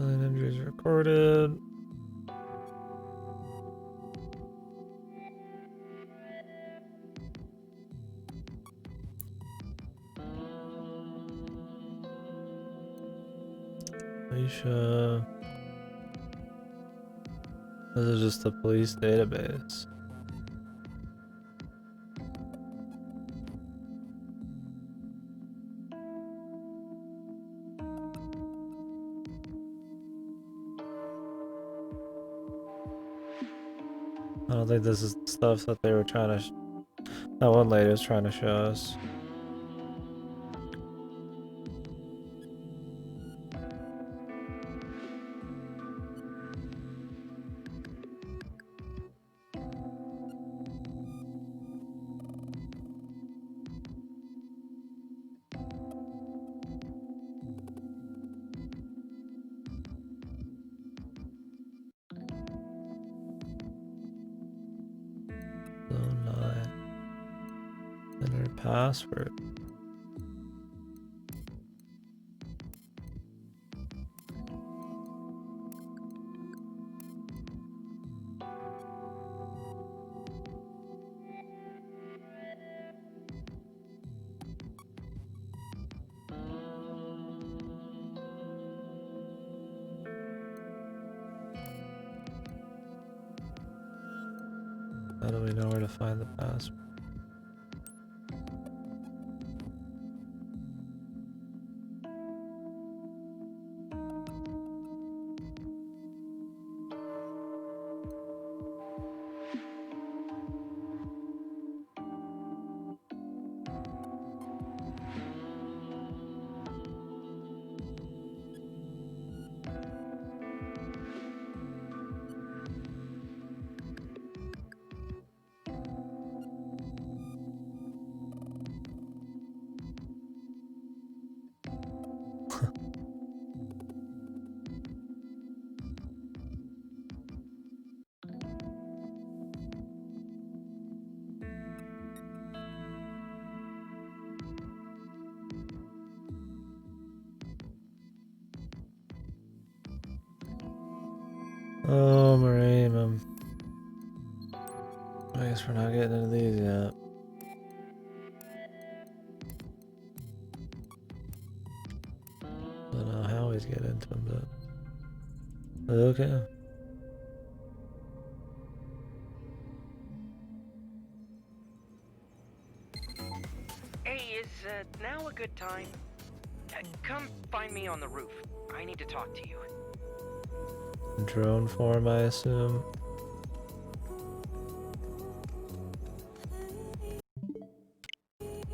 Million injuries recorded. Alicia. This is just the police database. I don't think this is the stuff that they were trying to. That one lady was trying to show us. Enter password. How do we know where to find the password? Oh, Marie, I guess we're not getting into these yet. I don't know how he's getting into them, but okay. Hey, is now a good time? Come find me on the roof. I need to talk to you. Drone form, I assume.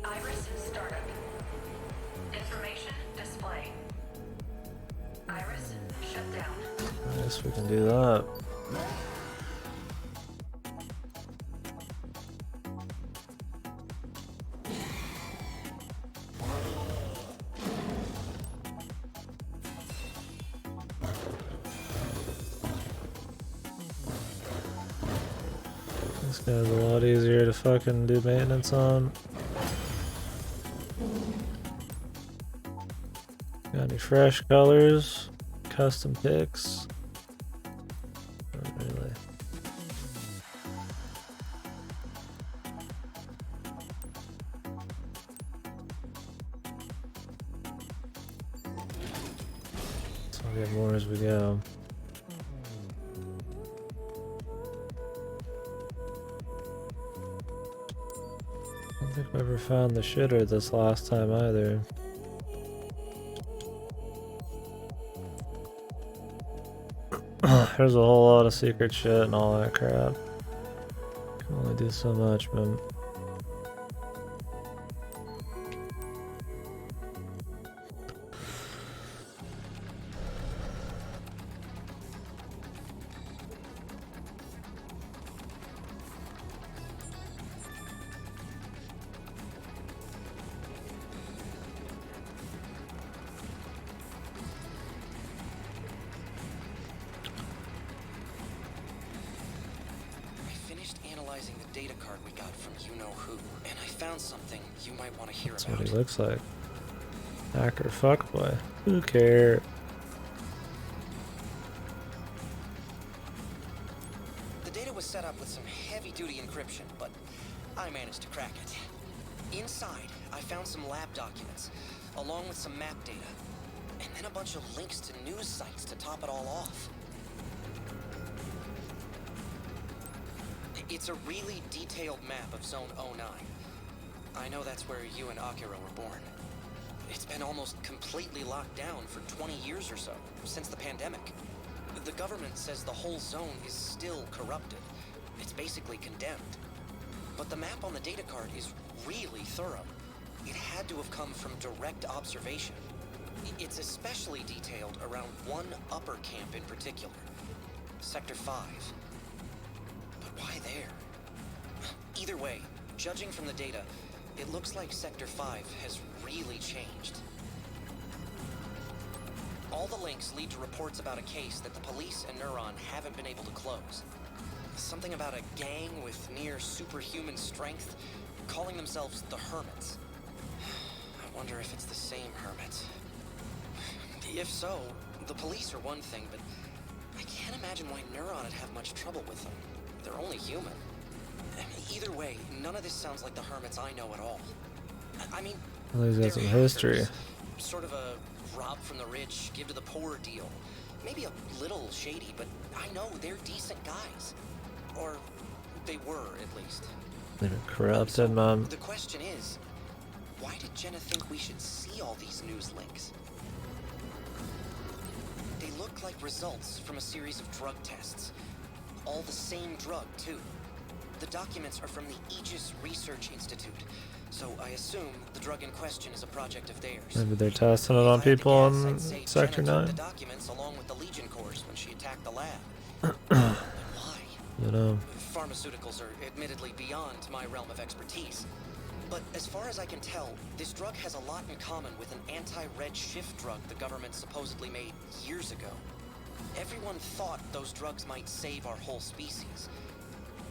Iris startup. Information display. Iris shut down. I guess we can do that. This guy's a lot easier to fucking do maintenance on. Got any fresh colors? Custom picks? Not really. So we'll get more as we go. I don't think we ever found the shitter this last time either. There's a whole lot of secret shit and all that crap. Can only do so much, man. Analyzing the data card we got from you-know-who, and I found something you might want to hear That's about. what he looks like. Hacker fuckboy. Who cares? heavy-duty encryption, but I managed to crack it. Inside, I found some lab documents, along with some map data, and then a bunch of links to news sites to top it all off. It's a really detailed map of Zone 09. I know that's where you and Akira were born. It's been almost completely locked down for 20 years or so, since the pandemic. The government says the whole zone is still corrupted. It's basically condemned. But the map on the data card is really thorough. It had to have come from direct observation. It's especially detailed around one upper camp in particular, Sector 5. But why there? Either way, judging from the data, it looks like Sector 5 has really changed. All the links lead to reports about a case that the police and Neuron haven't been able to close. Something about a gang with near superhuman strength, calling themselves the Hermits. I wonder if it's the same Hermits. If so, the police are one thing, but I can't imagine why Neuron would have much trouble with them. They're only human. Either way, none of this sounds like the Hermits I know at all. I mean, Well, he's got they're some history. hackers. Sort of a rob from the rich, give to the poor deal. Maybe a little shady, but I know they're decent guys. Or they were, at least. They're corrupted, So, Mom. the question is, why did Jenna think we should see all these news links? They look like results from a series of drug tests. All the same drug, too. The documents are from the Aegis Research Institute, so I assume the drug in question is a project of theirs. Maybe they're testing it If on I had to people guess, in I'd say Sector Jenna 9. took the documents along with the Legion Corps when she attacked the lab. But why? You know, Pharmaceuticals are admittedly beyond my realm of expertise. But as far as I can tell, this drug has a lot in common with an anti-red shift drug the government supposedly made years ago. Everyone thought those drugs might save our whole species.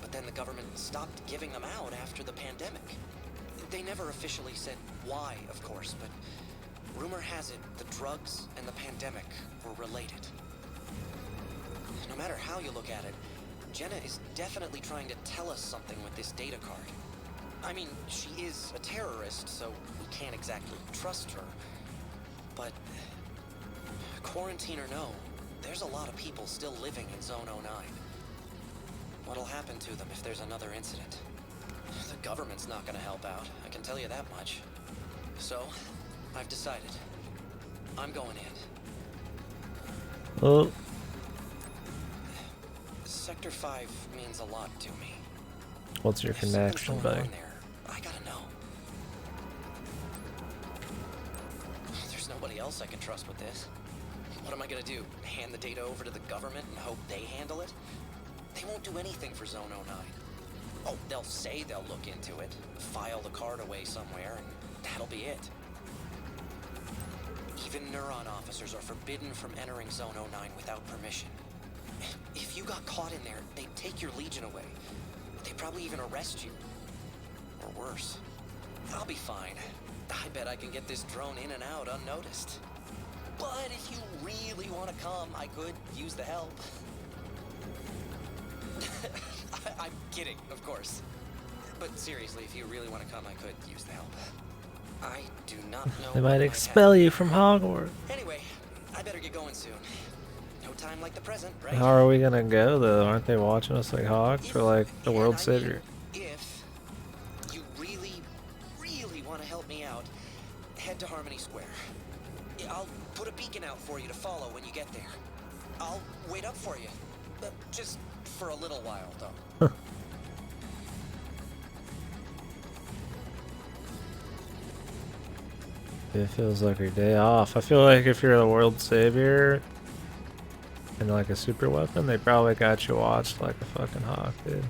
But then the government stopped giving them out after the pandemic. They never officially said why, of course, but rumor has it the drugs and the pandemic were related. No matter how you look at it, Jenna is definitely trying to tell us something with this data card. I mean, she is a terrorist, so we can't exactly trust her. But quarantine or no, there's a lot of people still living in Zone 09. What'll happen to them if there's another incident? The government's not gonna help out, I can tell you that much. So, I've decided. I'm going in. oh, Sector 5 means a lot to me. what's your If something's connection, going on buddy? there, I gotta know. There's nobody else I can trust with this. What am I gonna do? Hand the data over to the government and hope they handle it? They won't do anything for Zone 09. Oh, they'll say they'll look into it, file the card away somewhere, and that'll be it. Even Neuron officers are forbidden from entering Zone 09 without permission. If you got caught in there, they'd take your Legion away. They'd probably even arrest you. Or worse. I'll be fine. I bet I can get this drone in and out unnoticed. But if you really want to come, I could use the help. I'm kidding, of course. But seriously, if you really want to come, I could use the help. I do not know. They what might expel you from Hogwarts. Anyway, I better get going soon. No time like the present, right? How are we gonna go though? Aren't they watching us like hogs or like the And world I mean, savior? if you really, really want to help me out, head to Harmony Square. I'll put a beacon out for you to follow when you get there. I'll wait up for you. Just for a little while, though. It feels like your day off. I feel like if you're the world savior and like a super weapon, they probably got you watched like a fucking hawk, dude.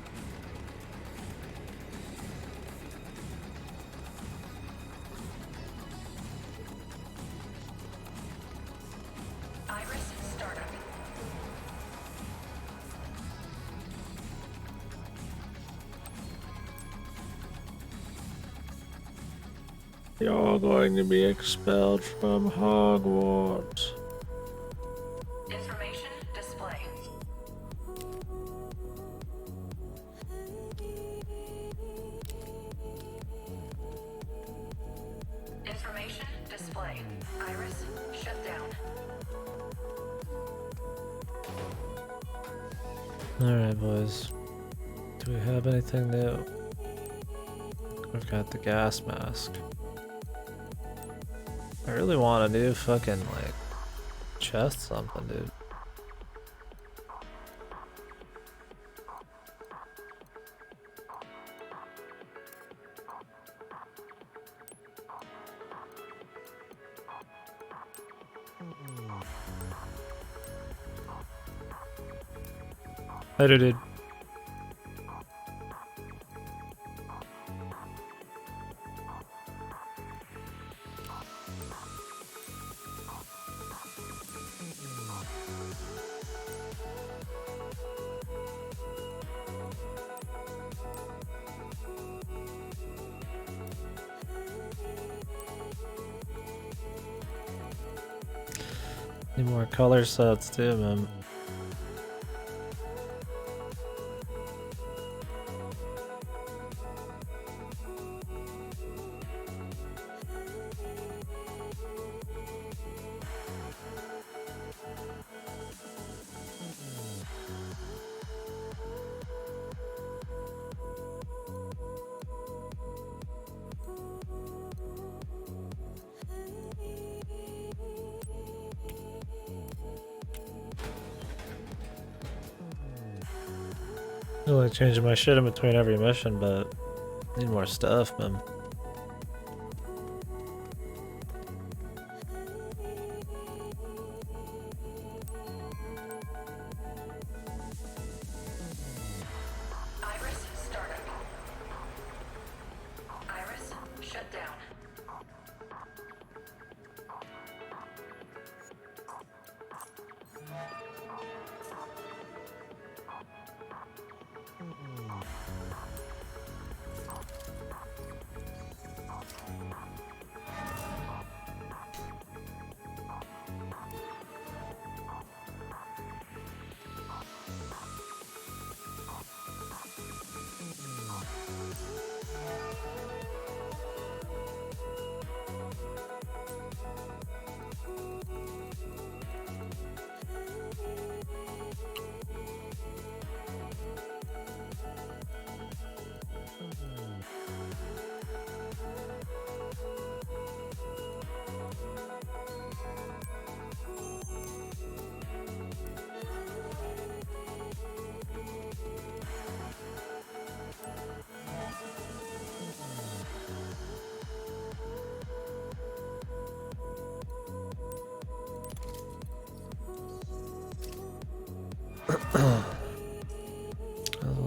Iris startup. You're going to be expelled from Hogwarts. Information display. display. Iris, shut down. Alright, boys. Do we have anything new? We've got the gas mask. I really want a new fucking, like, chest something, dude. Later, dude. Need more color sets too, man. I feel like changing my shit in between every mission, but need more stuff, man. Iris, startup. Iris, shut down.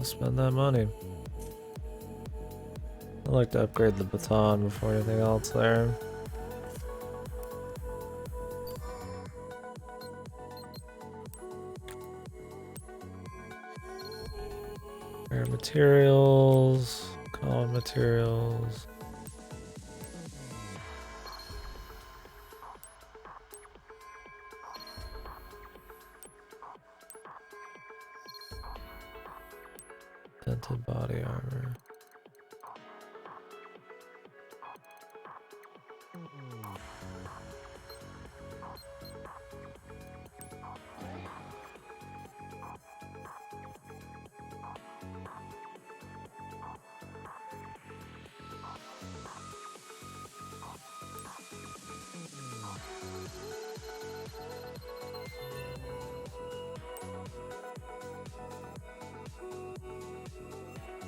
I'll spend that money. I'd like to upgrade the baton before anything else there. Rare materials, common materials. Dented body armor.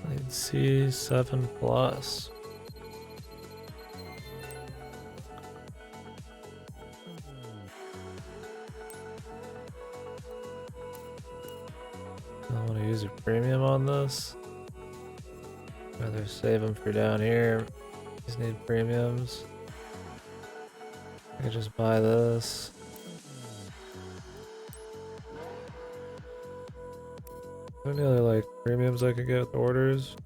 Need C7 plus. I want to use a premium on this. Rather save them for down here. These need premiums. I could just buy this. Any other like premiums I could get with orders?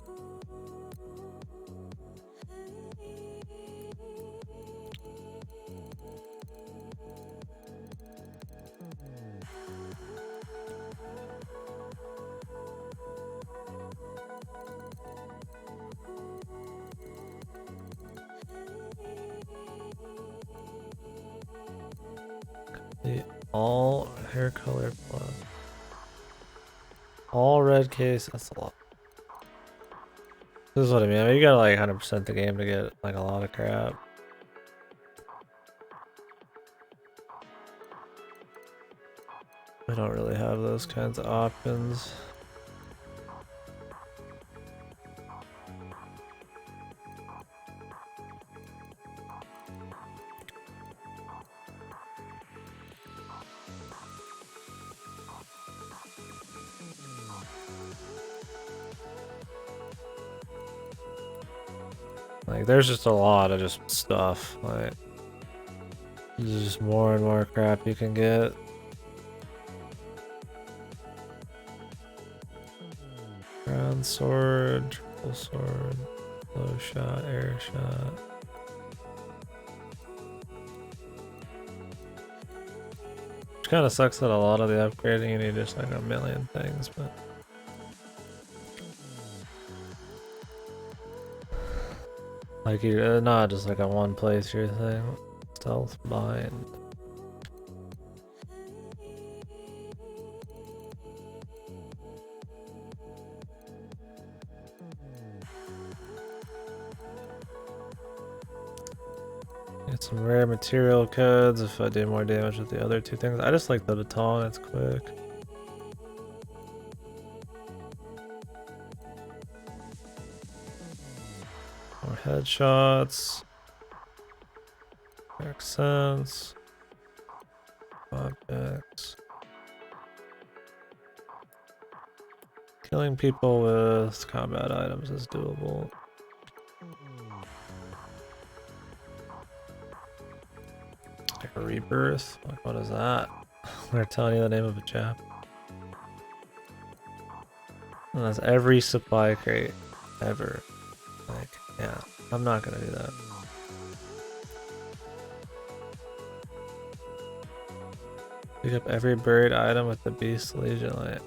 The all hair color plus. All red case, that's a lot. This is what I mean. You gotta like 100% the game to get like a lot of crap. I don't really have those kinds of options. Like, there's just a lot of just stuff. Like, there's just more and more crap you can get. Ground sword, triple sword, low shot, air shot. Which kind of sucks that a lot of the upgrading you need just like a million things, but. Like you're not just like a one playthrough thing. Stealth bind. Get some rare material codes if I do more damage with the other two things. I just like the baton, it's quick. More headshots. Accents. Objects. Killing people with combat items is doable. Like a rebirth? Like, what is that? They're telling you the name of a chap. And that's every supply crate ever. Like, yeah, I'm not gonna do that. Pick up every buried item with the Beast Legion. Like,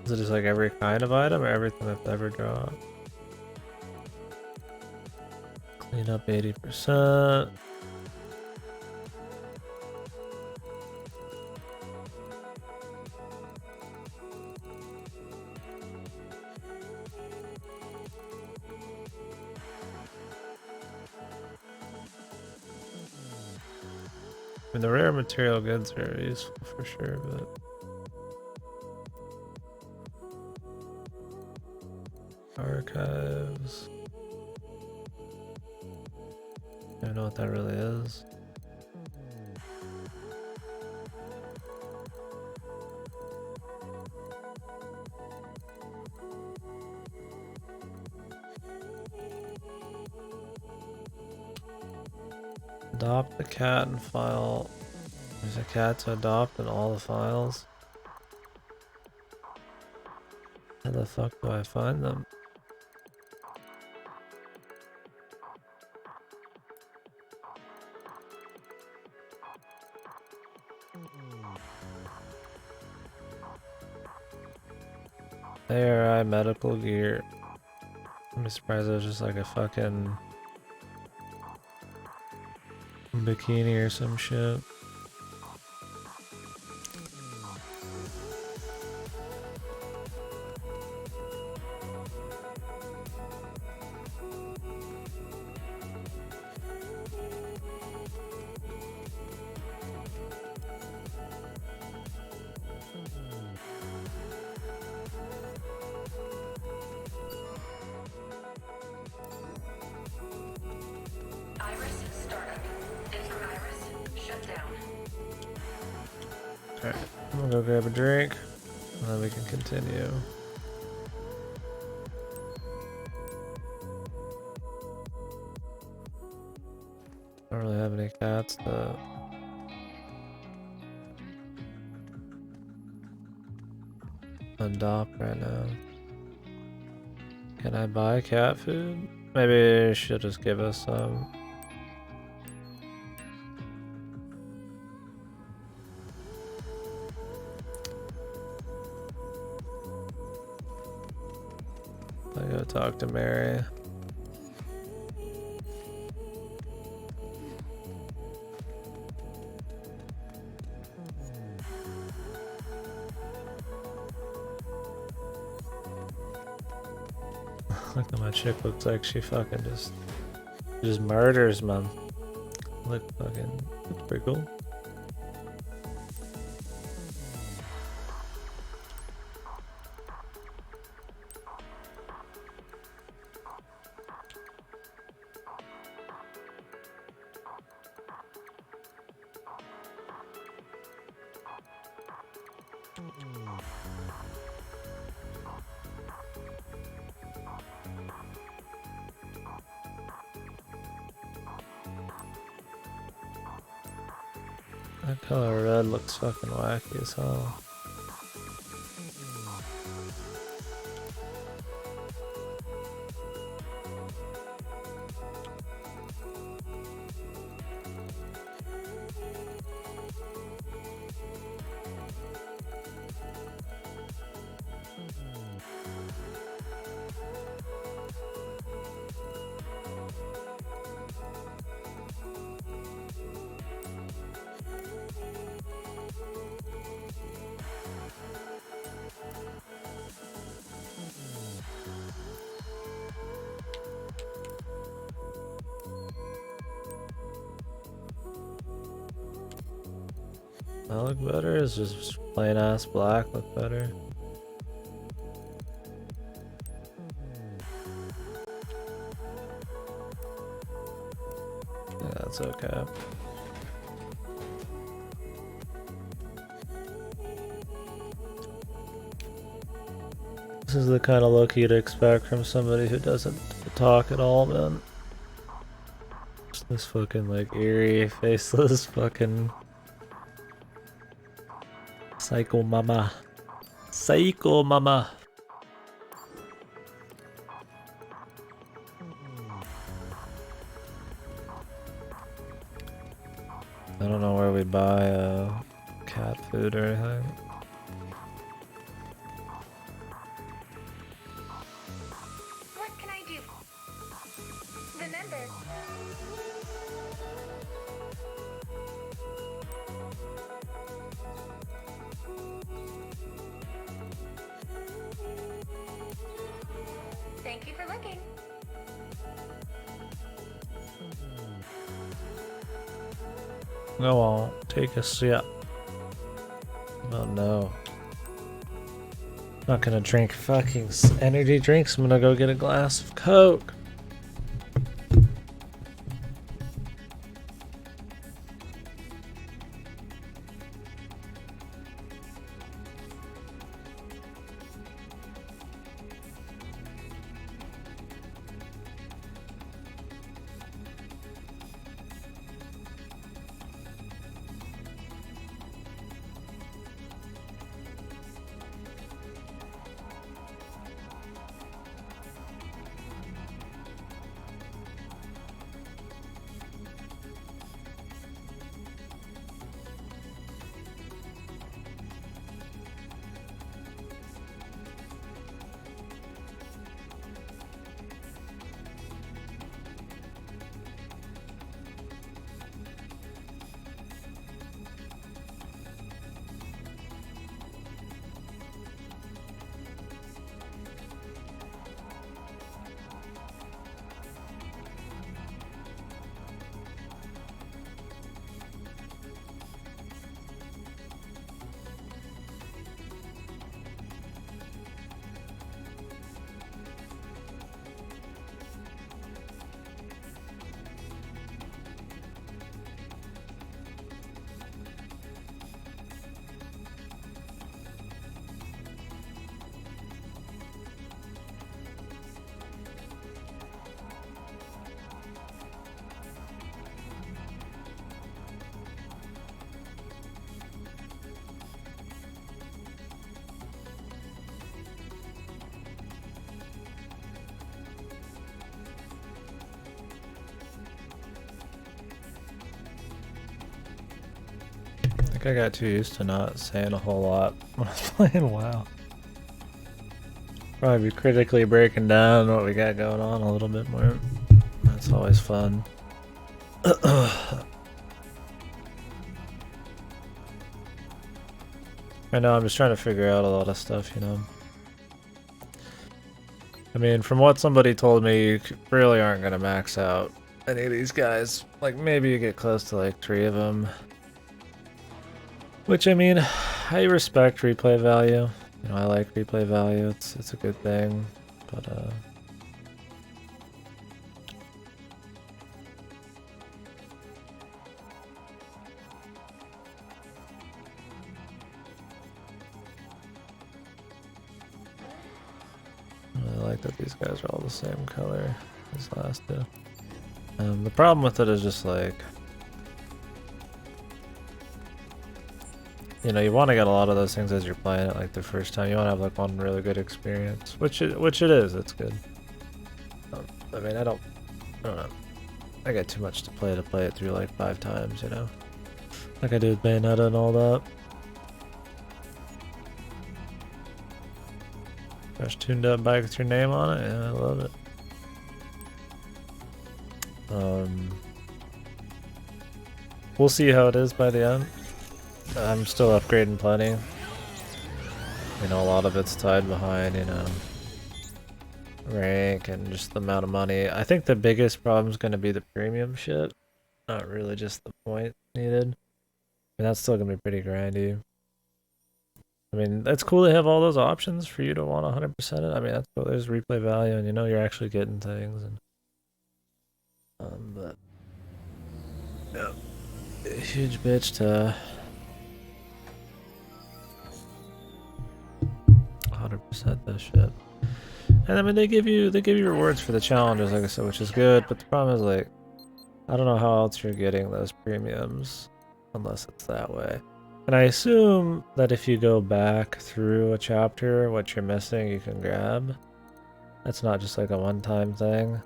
is it just like every kind of item or everything that's ever dropped? Clean up 80%. I mean, the rare material goods are useful for sure, but archives. I don't know what that really is. Adopt the cat and file. There's a cat to adopt in all the files. How the fuck do I find them? ARI medical gear. I'm surprised it was just like a fucking bikini or some shit. Alright, I'm gonna go grab a drink, and then we can continue. I don't really have any cats to adopt right now. Can I buy cat food? Maybe she'll just give us some. I gotta talk to Mary. Look at my chick, looks like she fucking just murders, man. Look fucking, that's pretty cool. That color red looks fucking wacky as hell. That look better? Is just plain ass black look better? Yeah, that's okay. This is the kind of look you'd expect from somebody who doesn't talk at all, man. Just this fucking like eerie, faceless fucking psycho mama. Psycho mama. I don't know where we buy cat food or anything. What can I do? Remember, thank you for looking. Go on, take a sip. Oh no. Not gonna drink fucking energy drinks, I'm gonna go get a glass of Coke. I think I got too used to not saying a whole lot when I was playing WoW. Probably be critically breaking down what we got going on a little bit more. That's always fun. I know, I'm just trying to figure out a lot of stuff, you know. mean, from what somebody told me, you really aren't gonna max out any of these guys. Like, maybe you get close to like 3 of them. Which, I mean, I respect replay value. You know, I like replay value. It's a good thing. But, I like that these guys are all the same color as last two. The problem with it is just like, you know, you want to get a lot of those things as you're playing it, like the first time. You want to have like one really good experience, which it is. It's good. I mean, I don't know. I got too much to play it through like 5 times, you know, like I do with Bayonetta and all that. Fresh tuned up bike with your name on it. Yeah, I love it. We'll see how it is by the end. I'm still upgrading plenty. You know, a lot of it's tied behind, you know, rank and just the amount of money. I think the biggest problem is going to be the premium shit. Not really just the point needed. I mean, that's still going to be pretty grindy. I mean, it's cool to have all those options for you to want 100% it. I mean, that's cool. There's replay value, and you know you're actually getting things. And but yeah, a huge bitch to 100% this shit. And I mean, they give you rewards for the challenges, like I said, which is good. But the problem is, like, I don't know how else you're getting those premiums unless it's that way. And I assume that if you go back through a chapter, what you're missing, you can grab. That's not just like a one-time thing,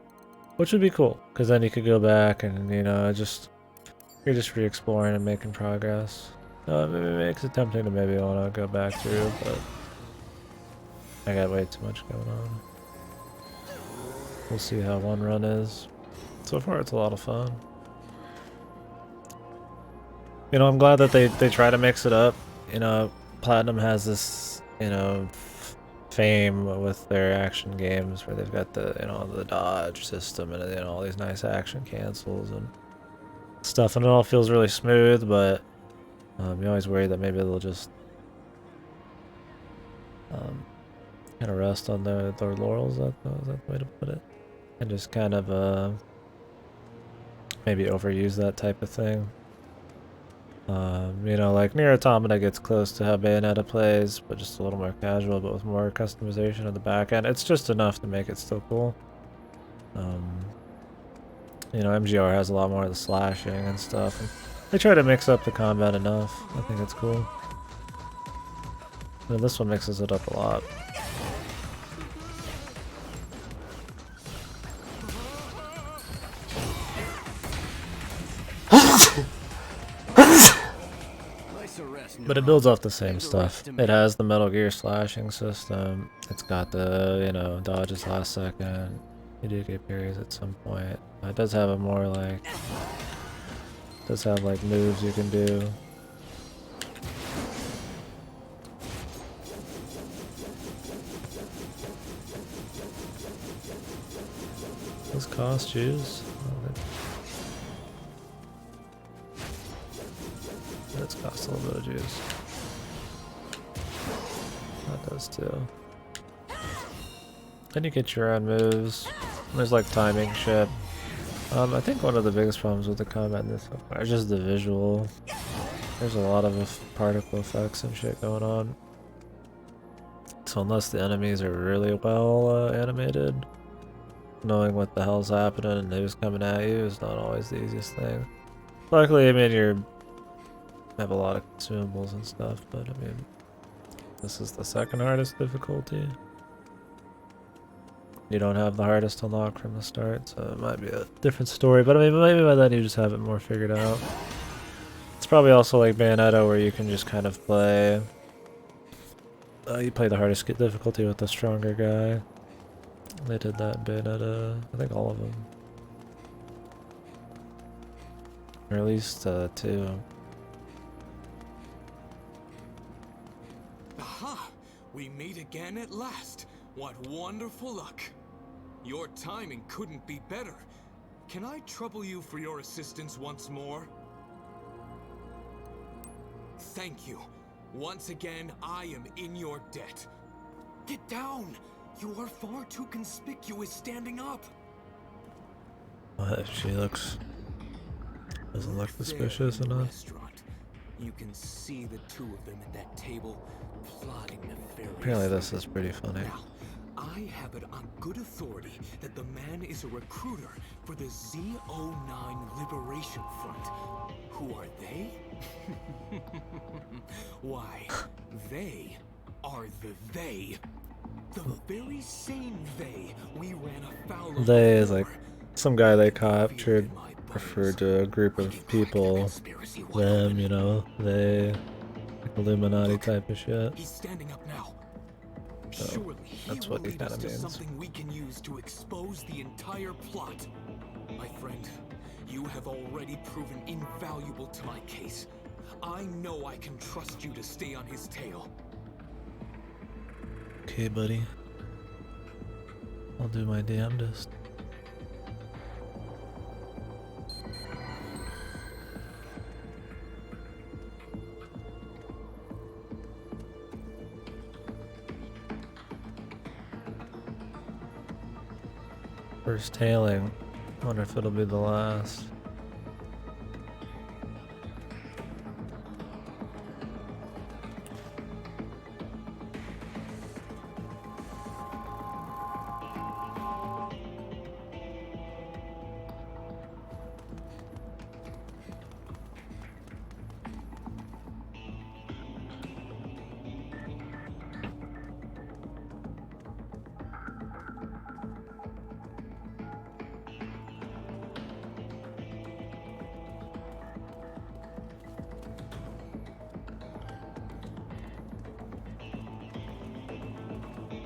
which would be cool, because then you could go back and, you know, you're just re-exploring and making progress. It makes it tempting to maybe want to go back through, but I got way too much going on. We'll see how one run is. So far, it's a lot of fun. You know, I'm glad that they try to mix it up. You know, Platinum has this, you know, fame with their action games where they've got the, you know, the dodge system and, you know, all these nice action cancels and stuff, and it all feels really smooth, but you always worry that maybe they'll just kind of rest on their laurels. Is that the way to put it? And just kind of maybe overuse that type of thing. You know, like Nier Automata gets close to how Bayonetta plays, but just a little more casual, but with more customization on the back end. It's just enough to make it still cool. You know, MGR has a lot more of the slashing and stuff. And they try to mix up the combat enough. I think it's cool. And this one mixes it up a lot. But it builds off the same stuff. It has the Metal Gear slashing system. It's got the, you know, dodges last second. You do get parries at some point. It does have a more like, does have like moves you can do. Those cost juice. That's cost a little bit of juice. That does too. Then you get your own moves. There's like timing shit. I think one of the biggest problems with the combat in this so far is just the visual. There's a lot of particle effects and shit going on. So unless the enemies are really well animated, knowing what the hell's happening and who's coming at you is not always the easiest thing. Luckily, I mean, you have a lot of consumables and stuff, but I mean, this is the second hardest difficulty. You don't have the hardest unlock from the start, so it might be a different story, but I mean, maybe by then you just have it more figured out. It's probably also like Bayonetta, where you can just kind of play... you play the hardest difficulty with the stronger guy. They did that in Bayonetta, I think all of them. Or at least 2. Aha! We meet again at last. What wonderful luck. Your timing couldn't be better. Can I trouble you for your assistance once more? Thank you. Once again, I am in your debt. Get down! You are far too conspicuous standing up. What? She looks... doesn't look suspicious There in the enough. restaurant. You can see the two of them at that table, plotting nefariously. Apparently this is pretty funny. Now, I have it on good authority that the man is a recruiter for the Z09 Liberation Front. Who are they? Why, they are they. The very same they we ran afoul of They is before. like some guy they captured, referred to a group of people, them, you know, they, like Illuminati type of shit. He's standing up now. So, Surely he that's will what he lead us kinda to means. something we can use to expose the entire plot. My friend, you have already proven invaluable to my case. I know I can trust you to stay on his tail. Okay, buddy. I'll do my damnedest. First tailing. Wonder if it'll be the last.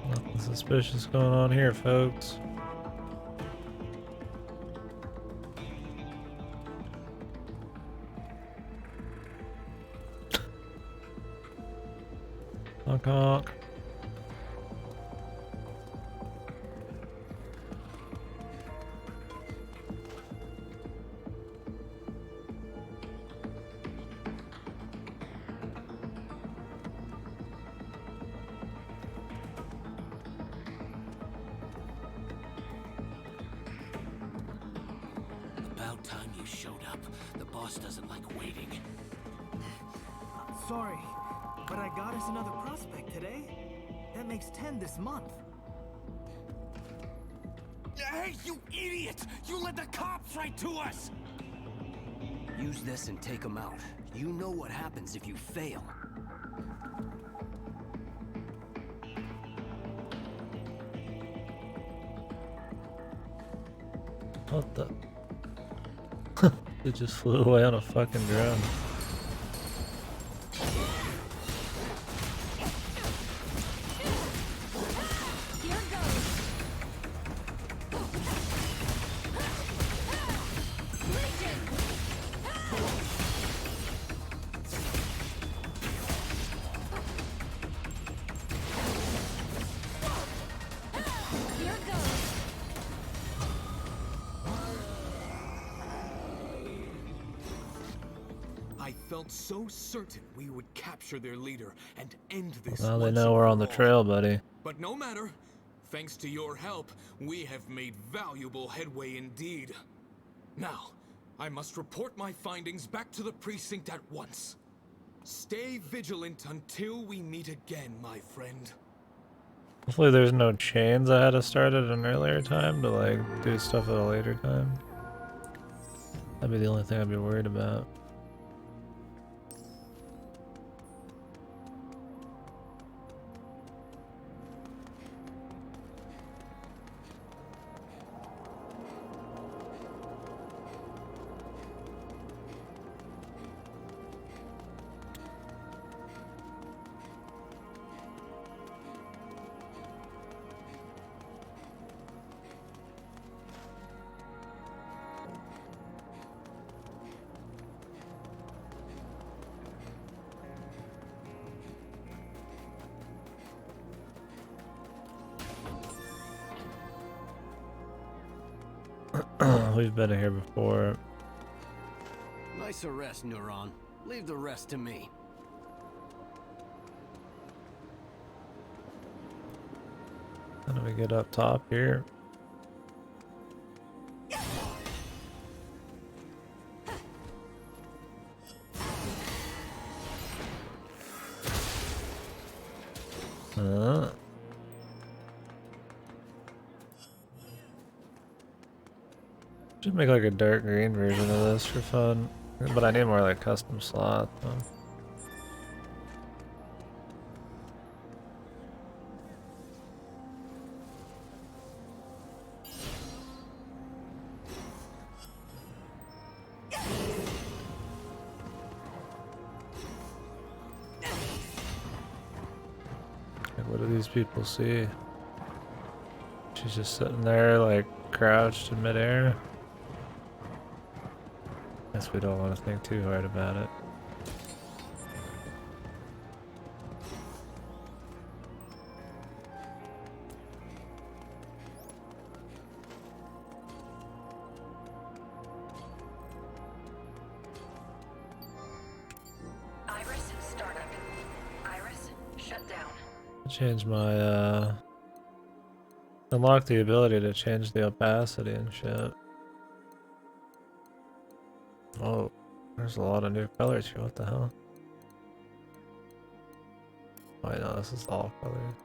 Nothing suspicious going on here, folks. Honk honk. About time you showed up. The boss doesn't like waiting. Sorry, but I got us another prospect today. That makes 10 this month. Hey, you idiot! You led the cops right to us! Use this and take them out. You know what happens if you fail. What the? It just flew away on a fucking drone. I felt so certain we would capture their leader and end this. Well, they once know and we're for on the all. trail, buddy. But no matter. Thanks to your help, we have made valuable headway indeed. Now, I must report my findings back to the precinct at once. Stay vigilant until we meet again, my friend. Hopefully there's no chains I had to start at an earlier time to like do stuff at a later time. That'd be the only thing I'd be worried about. we've been here before. Nice arrest, Neuron. Leave the rest to me. How do we get up top here? Should make like a dark green version of this for fun, but I need more like custom slots. Like, what do these people see? She's just sitting there like crouched in midair. Guess we don't want to think too hard about it. Iris, startup. Iris, shut down. Change my unlock the ability to change the opacity and shit. Oh, there's a lot of new colors here. What the hell? Oh, I know this is all colors.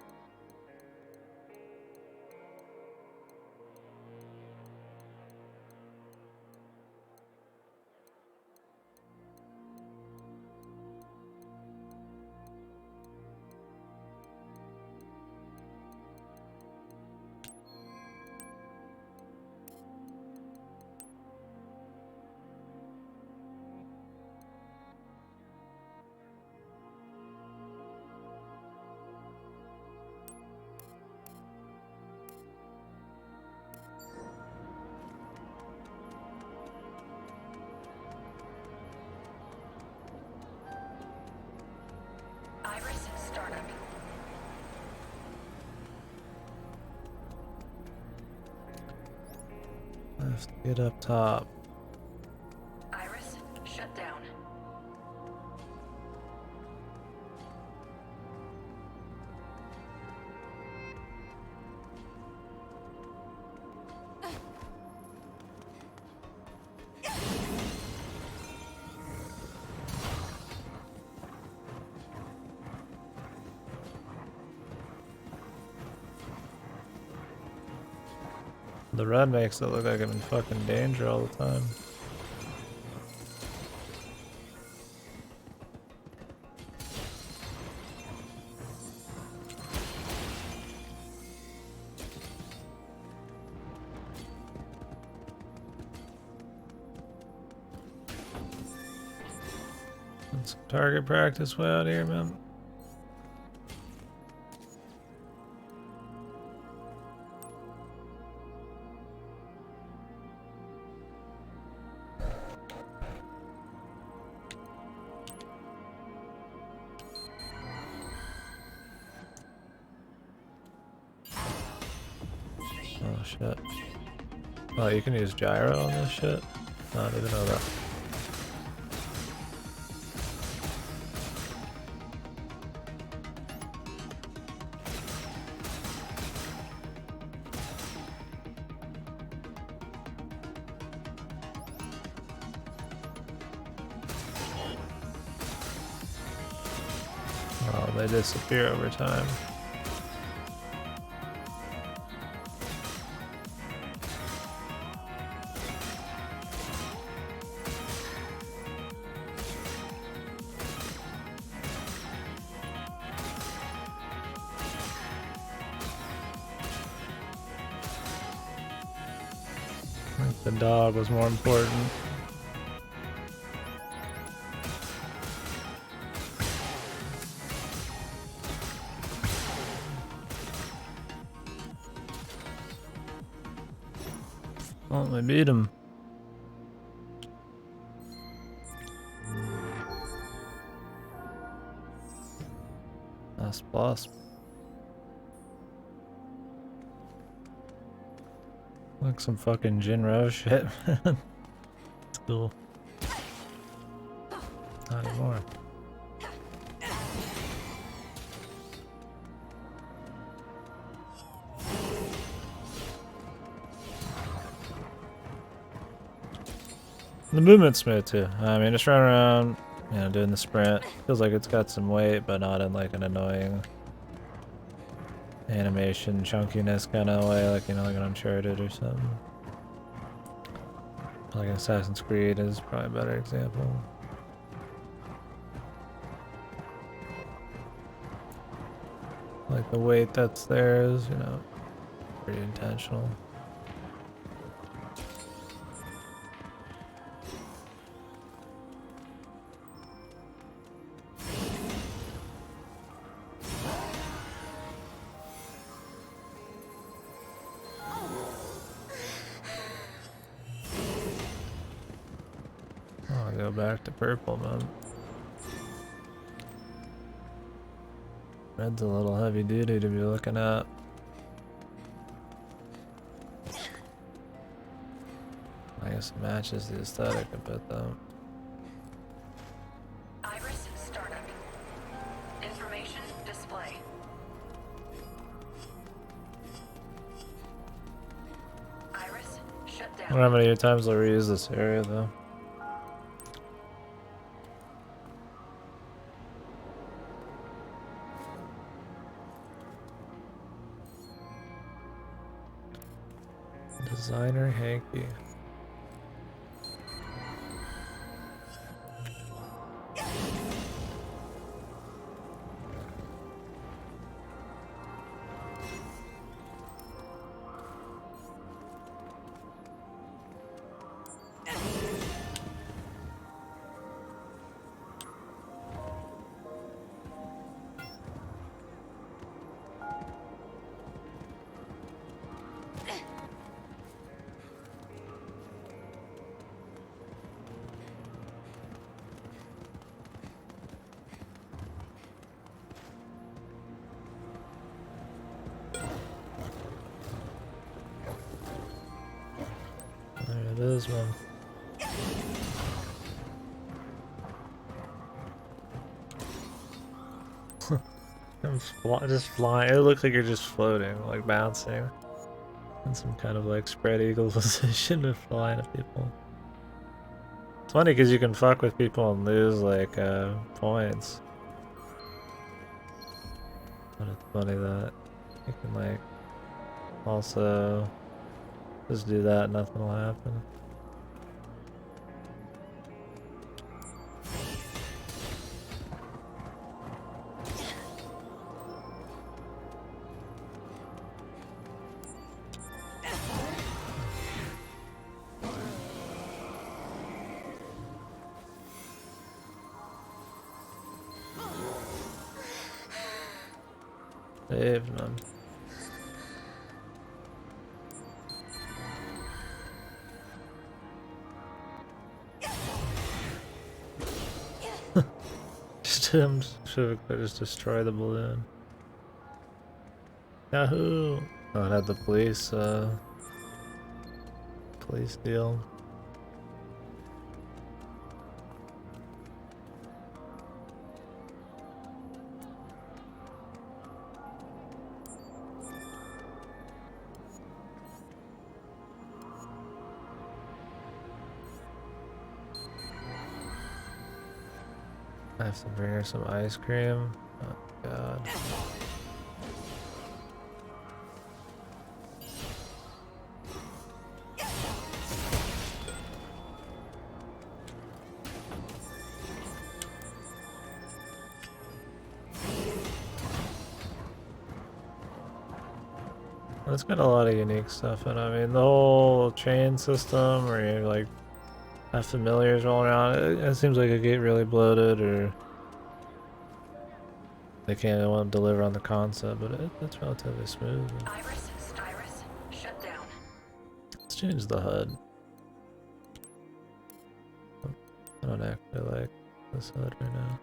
Iris, startup. I have to get up top. Iris, shut down. The red makes it look like I'm in fucking danger all the time. And some target practice way out here, man. Oh shit. Oh, you can use gyro on this shit? I don't even know that. Oh, they disappear over time. I think the dog was more important. Oh, we beat him. That's plus. Like some fucking Jinro shit, man. It's cool. Not anymore. The movement's smooth too. I mean, just running around, you know, doing the sprint. Feels like it's got some weight, but not in like an annoying animation chunkiness kind of way, like, you know, like an Uncharted or something. Like an Assassin's Creed is probably a better example. Like the weight that's there is, you know, pretty intentional. Oh, I'll go back to purple, man. Red's a little heavy duty to be looking at. I guess it matches the aesthetic a bit though. Iris startup. Information display. Iris shut I down. don't know how many times I'll reuse this area though. Designer Hanky. There it is, man. Just flying. It looks like you're just floating, like bouncing in some kind of like spread eagle position and flying at people. It's funny because you can fuck with people and lose like points. But it's funny that you can like also just do that and nothing will happen. Save none. Just him should just destroy the balloon. Yahoo! Oh, it had the police deal. I have to bring her some ice cream. Oh god. It's got a lot of unique stuff in it. I mean, the whole chain system where you like have familiars rolling around, it seems like it get really bloated or they can't want to deliver on the concept, but it's relatively smooth. Iris shut down. Let's change the HUD. I don't actually like this HUD right now.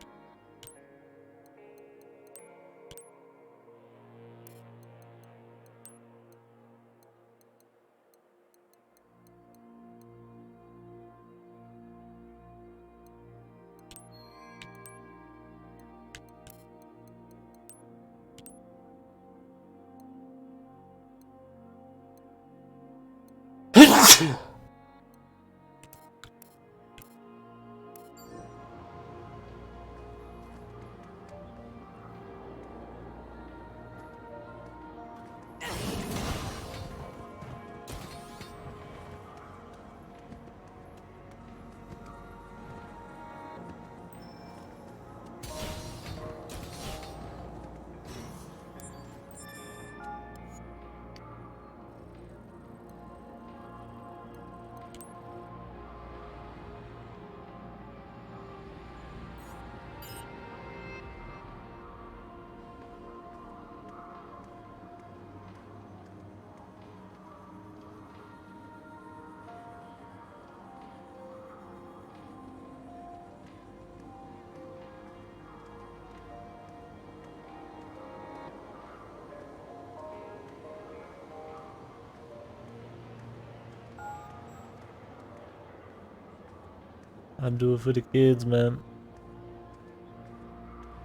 I'd do it for the kids, man.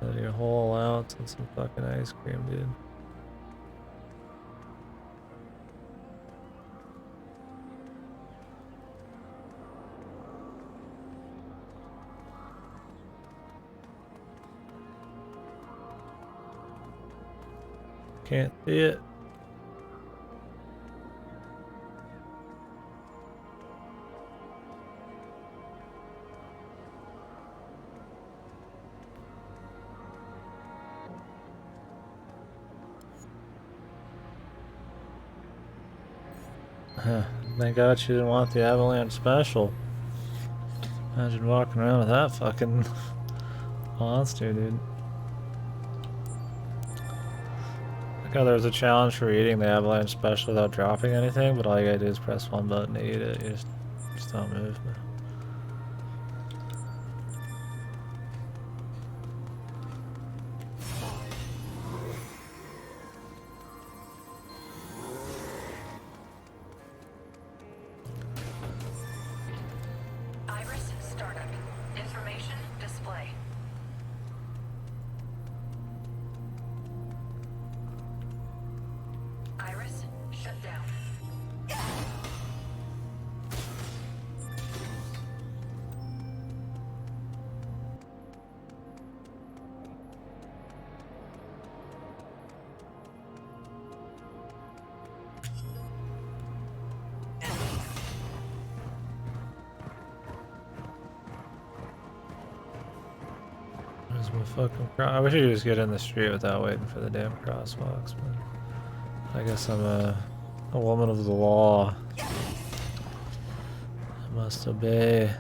Out of your whole allowance and some fucking ice cream, dude. Can't see it. Thank God she didn't want the avalanche special. Imagine walking around with that fucking monster, dude. Like how there was a challenge for eating the avalanche special without dropping anything, but all you gotta do is press one button to eat it. You just don't move. Iris startup. Information display. Iris shut down. Where's my fucking I wish I could just get in the street without waiting for the damn crosswalks, but I guess I'm a woman of the law. I must obey.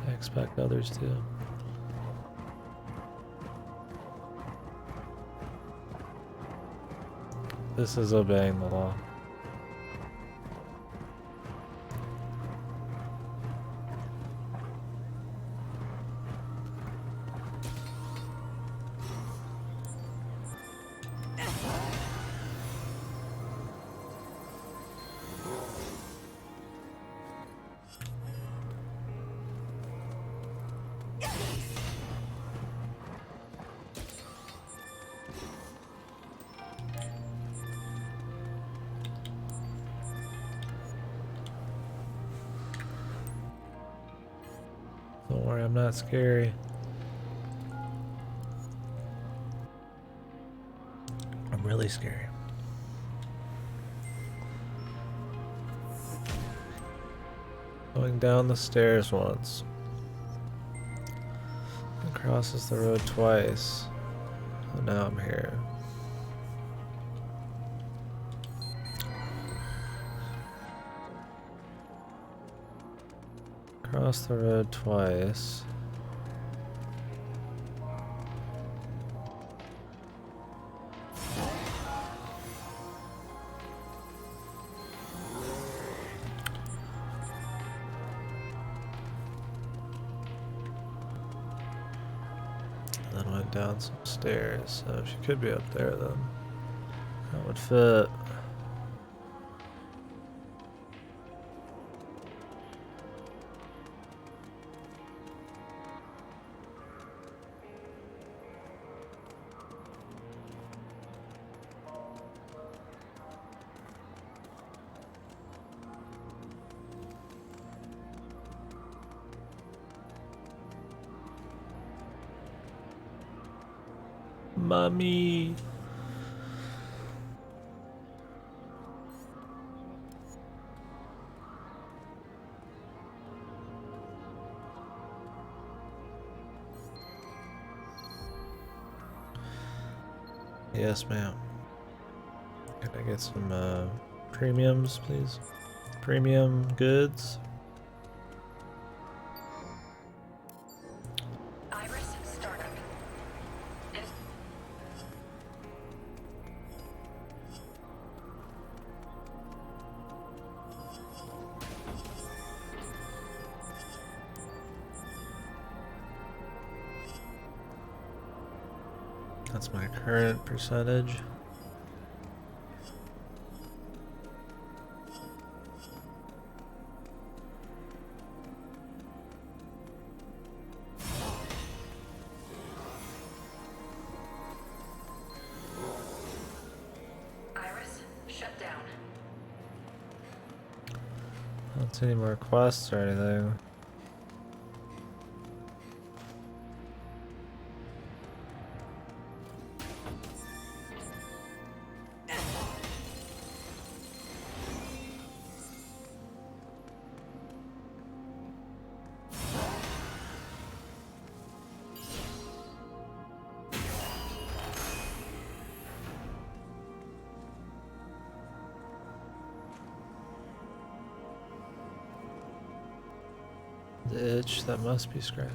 I expect others to. This is obeying the law. Don't worry, I'm not scary. I'm really scary. Going down the stairs once. And crosses the road twice. And now I'm here. Cross the road twice. And then went down some stairs, so she could be up there then. That would fit. Mommy. Yes, ma'am. Can I get some premiums, please? Premium goods. Iris startup. That's my current percentage. Don't see any more quests or anything. The itch, that must be scratched.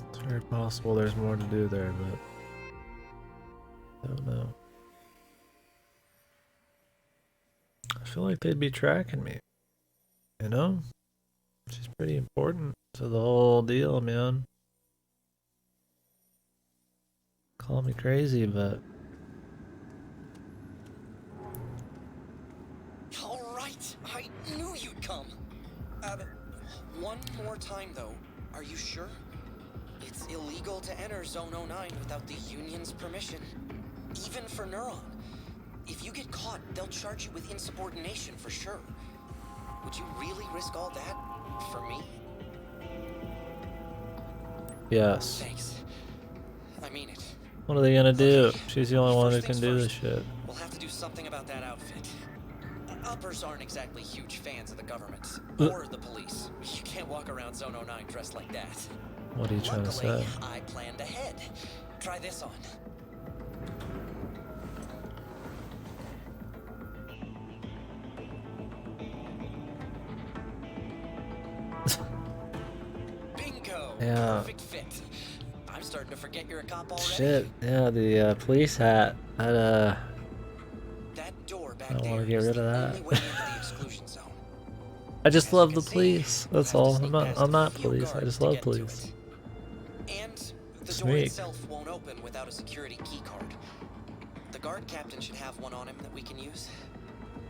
It's very possible there's more to do there, but I don't know. I feel like they'd be tracking me, you know? She's pretty important to the whole deal, man. Call me crazy, but All right, I knew you'd come. One more time though. Are you sure? It's illegal to enter Zone 09 without the Union's permission. Even for Neuron. If you get caught, they'll charge you with insubordination for sure. Would you really risk all that for me? yes. Thanks. I mean it. What are they gonna do? Okay, She's the only one who first can things do this first. shit. We'll have to do something about that outfit. Uppers aren't exactly huge fans of the government or the police. You can't walk around Zone 09 dressed like that. What are you trying to Luckily, say? I planned ahead. Try this on. Bingo! Yeah. Perfect fit. I'm starting to forget you're a cop already. Shit, yeah, the police hat. That door back I don't there wanna get is rid of the that. only way into the exclusion zone. I just As you love can the see, police. you'll That's have to all. sneak past I'm a not few police. I guards just to love get to police. it. And the door Sneak. itself won't open without a security key card. The guard captain should have one on him that we can use.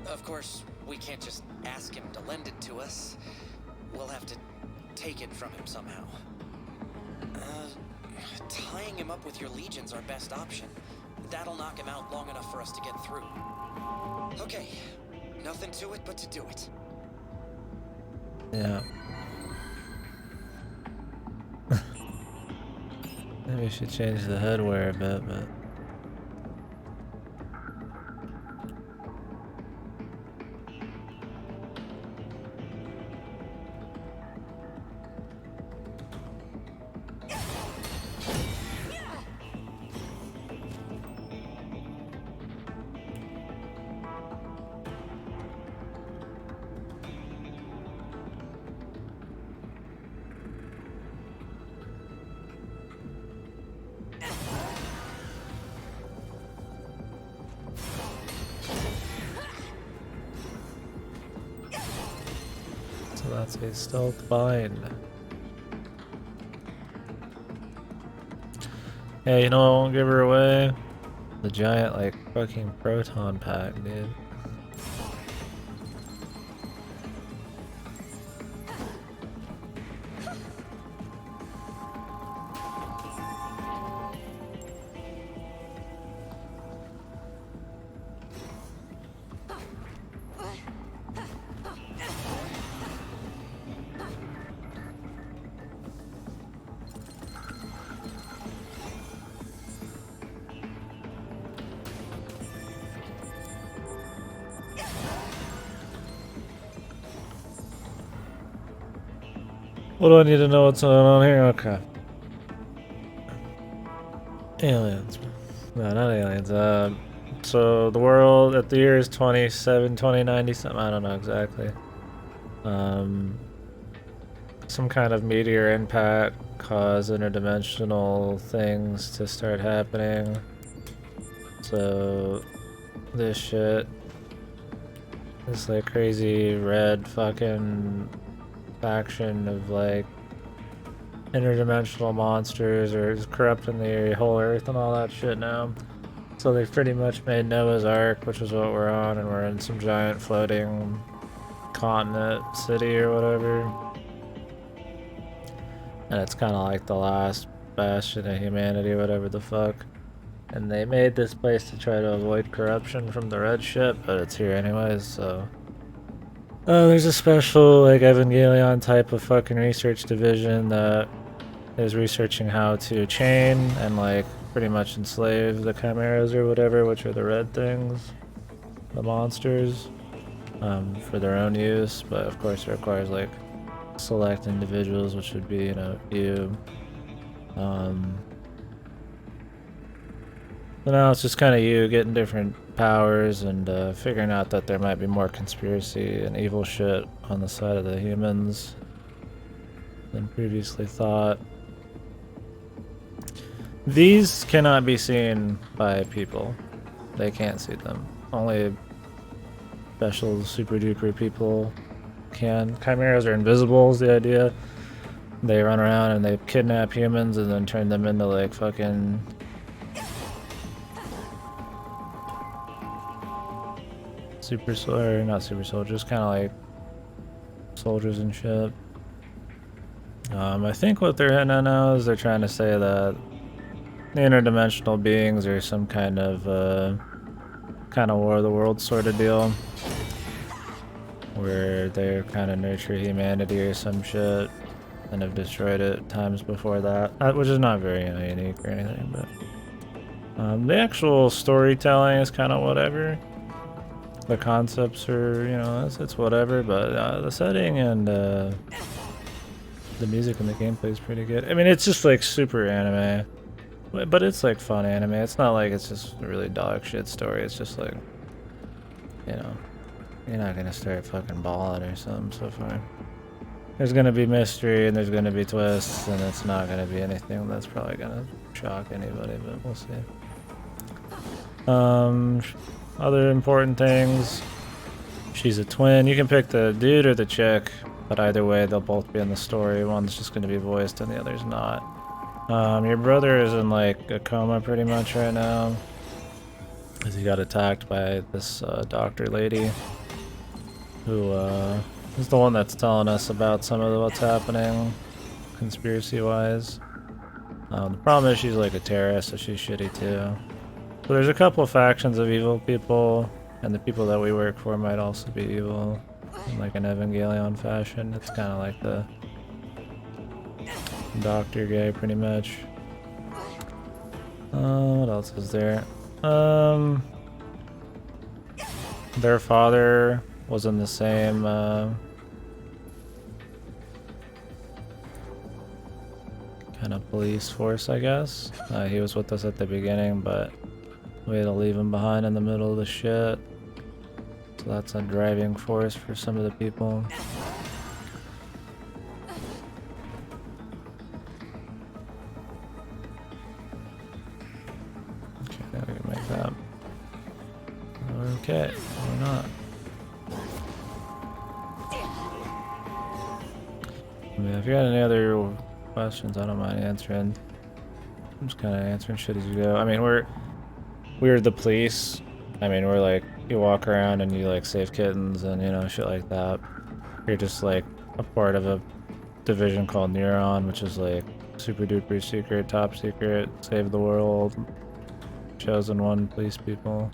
Of course, we can't just ask him to lend it to us. We'll have to take it from him somehow. Tying him up with your legion's our best option. That'll knock him out long enough for us to get through. Okay, nothing to it but to do it. Yeah. Maybe we should change the headwear a bit, but so that's a stealth bind. Hey, you know I won't give her away? The giant, like, fucking proton pack, dude. What do I need to know what's going on here? Okay. Aliens. No, not aliens. So the world at the year is 2090 something. I don't know exactly. Some kind of meteor impact caused interdimensional things to start happening. So this shit, this like crazy red fucking faction of like interdimensional monsters are just corrupting the whole earth and all that shit now. So they've pretty much made Noah's Ark, which is what we're on, and we're in some giant floating continent city or whatever. And it's kind of like the last bastion of humanity, whatever the fuck. And they made this place to try to avoid corruption from the red ship, but it's here anyways, so... there's a special, like, Evangelion type of fucking research division that is researching how to chain and, like, pretty much enslave the chimeras or whatever, which are the red things, the monsters, for their own use, but of course it requires, like, select individuals, which would be, you know, you. So now it's just kind of you getting different powers and figuring out that there might be more conspiracy and evil shit on the side of the humans than previously thought. These cannot be seen by people. They can't see them. Only special super duper people can. Chimeras are invisible is the idea. They run around and they kidnap humans and then turn them into like fucking not super soldiers, kind of like soldiers and shit. I think what they're hitting at now is they're trying to say that the interdimensional beings are some kind of War of the Worlds sort of deal, where they're kind of nurture humanity or some shit and have destroyed it times before that, which is not very unique or anything, but the actual storytelling is kind of whatever. The concepts are, you know, it's whatever, but the setting and the music and the gameplay is pretty good. I mean, it's just like super anime, but it's like fun anime. It's not like it's just a really dog shit story. It's just like, you know, you're not gonna start fucking bawling or something so far. There's gonna be mystery and there's gonna be twists, and it's not gonna be anything that's probably gonna shock anybody, but we'll see. Other important things. She's a twin. You can pick the dude or the chick, but either way they'll both be in the story. One's just gonna be voiced and the other's not. Your brother is in like a coma pretty much right now, as he got attacked by this doctor lady, who is the one that's telling us about some of what's happening, conspiracy-wise. The problem is she's like a terrorist, so she's shitty too. So there's a couple of factions of evil people, and the people that we work for might also be evil, in like an Evangelion fashion. It's kind of like the doctor guy, pretty much. What else is there? Their father was in the same kind of police force, I guess. He was with us at the beginning, but we had to leave him behind in the middle of the shit. So that's a driving force for some of the people. Okay, now we can make that. Okay, or not. I mean, if you got any other questions, I don't mind answering. I'm just kind of answering shit as you go. I mean, we're the police. I mean, we're like, you walk around and you like save kittens and, you know, shit like that. You're just like a part of a division called Neuron, which is like super duper secret, top secret, save the world, chosen one police people.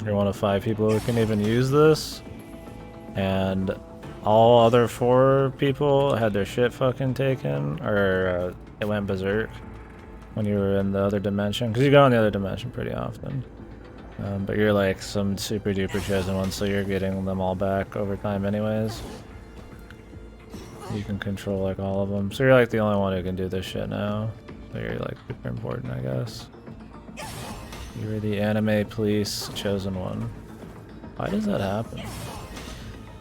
You're one of 5 people who can even use this, and all other 4 people had their shit fucking taken, or it went berserk when you were in the other dimension, because you go in the other dimension pretty often. But you're like some super duper chosen one, so you're getting them all back over time anyways. You can control like all of them, so you're like the only one who can do this shit now. So you're like super important, I guess. You're the anime police chosen one. Why does that happen?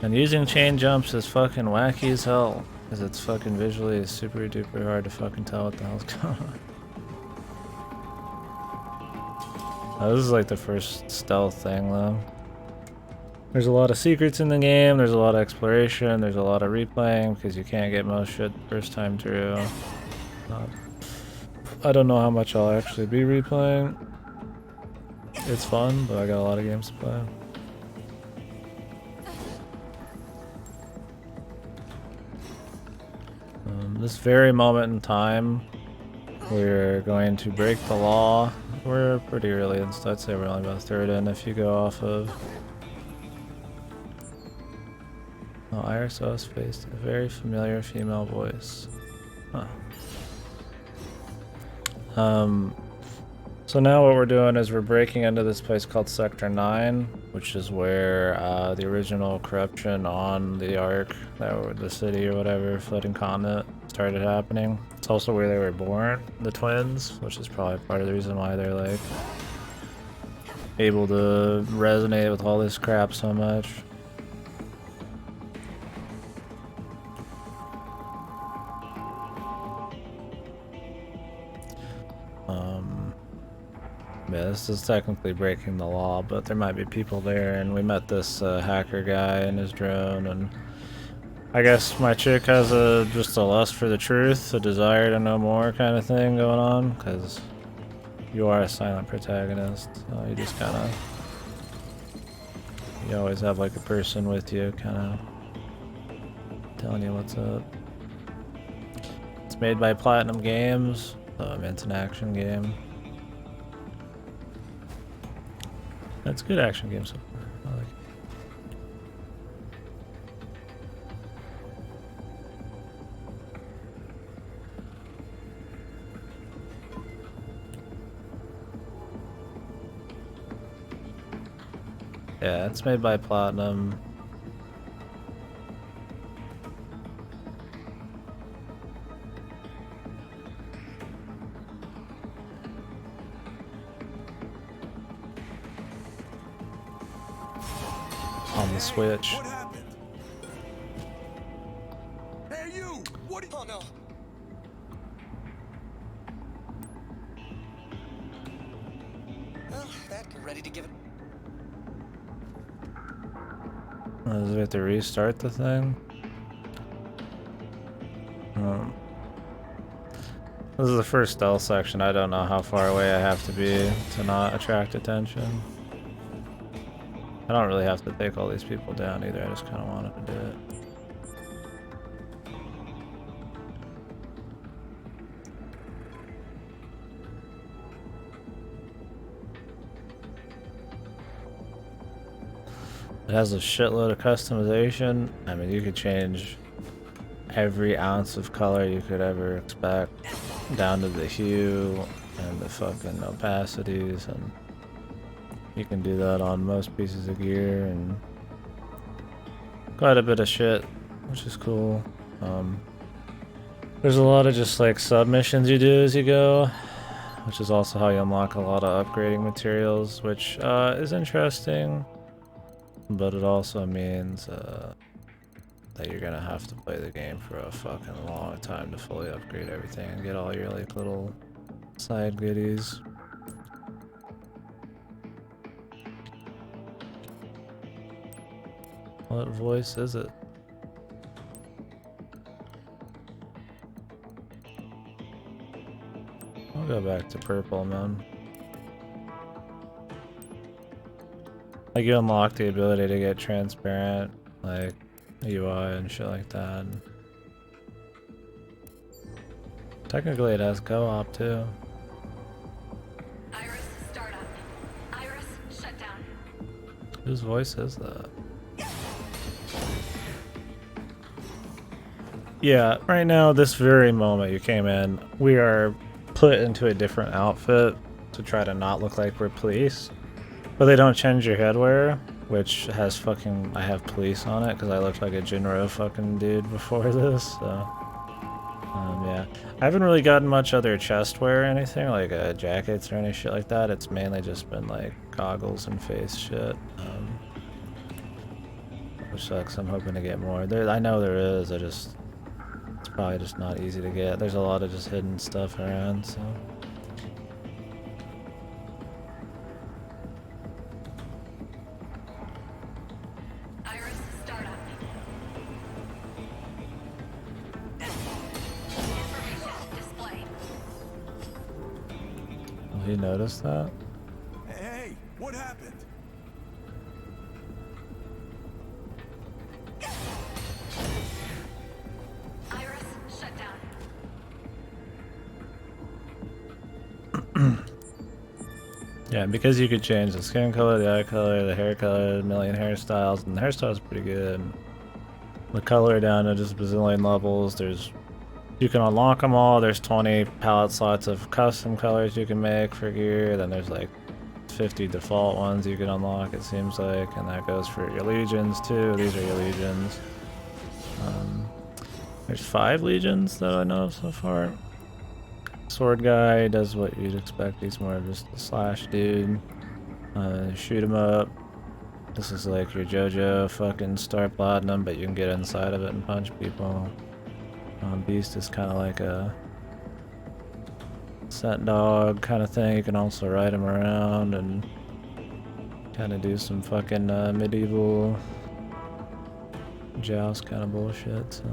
And using chain jumps is fucking wacky as hell, because it's fucking visually super duper hard to fucking tell what the hell's going on. This is like the first stealth thing though. There's a lot of secrets in the game, there's a lot of exploration, there's a lot of replaying, because you can't get most shit first time through. I don't know how much I'll actually be replaying. It's fun, but I got a lot of games to play. This very moment in time, we're going to break the law. We're pretty early in, so I'd say we're only about a third in if you go off of... Oh, Iris O's faced a very familiar female voice. Huh. So now what we're doing is we're breaking into this place called Sector 9, which is where the original corruption on the Ark, the city or whatever, floating continent, started happening. It's also where they were born, the twins, which is probably part of the reason why they're like able to resonate with all this crap so much. Yeah, this is technically breaking the law, but there might be people there, and we met this hacker guy and his drone, and I guess my chick has just a lust for the truth, a desire to know more kind of thing going on, because you are a silent protagonist, so you just kind of, you always have like a person with you kind of telling you what's up. It's made by Platinum Games, it's an action game. That's a good action game so far. I like it. Yeah, it's made by Platinum. On the Switch. What happened? Hey, you! What? Oh no! Well, ready to give it. Does it have to restart the thing? This is the first stealth section. I don't know how far away I have to be to not attract attention. I don't really have to take all these people down either, I just kind of wanted to do it. It has a shitload of customization. I mean, you could change every ounce of color you could ever expect, down to the hue and the fucking opacities, and you can do that on most pieces of gear, and quite a bit of shit, which is cool. There's a lot of just like submissions you do as you go, which is also how you unlock a lot of upgrading materials, which is interesting, but it also means that you're gonna have to play the game for a fucking long time to fully upgrade everything and get all your like little side goodies. What voice is it? I'll go back to purple, man. Like, you unlock the ability to get transparent, like, UI and shit like that. Technically it has co-op too. Iris, startup. Iris, shut down. Whose voice is that? Yeah, right now, this very moment you came in, we are put into a different outfit to try to not look like we're police. But they don't change your headwear, which has fucking, I have police on it because I looked like a Jinro fucking dude before this, so. Yeah. I haven't really gotten much other chest wear or anything, like jackets or any shit like that. It's mainly just been like goggles and face shit. Which sucks, I'm hoping to get more. I know there is, it's probably just not easy to get. There's a lot of just hidden stuff around, so. Iris, startup. Information display. Will he notice that? Hey, what happened? Iris, shut down. Yeah, because you could change the skin color, the eye color, the hair color, a million hairstyles, and the hairstyle's pretty good. The color down to just bazillion levels. You can unlock them all. There's 20 palette slots of custom colors you can make for gear. Then there's like 50 default ones you can unlock, it seems like, and that goes for your legions too. These are your legions. There's 5 legions that I know of so far. Sword guy does what you'd expect. He's more of just a slash dude. Shoot him up. This is like your JoJo fucking Star Platinum, but you can get inside of it and punch people. Beast is kind of like a scent dog kind of thing. You can also ride him around and kind of do some fucking medieval joust kind of bullshit. So.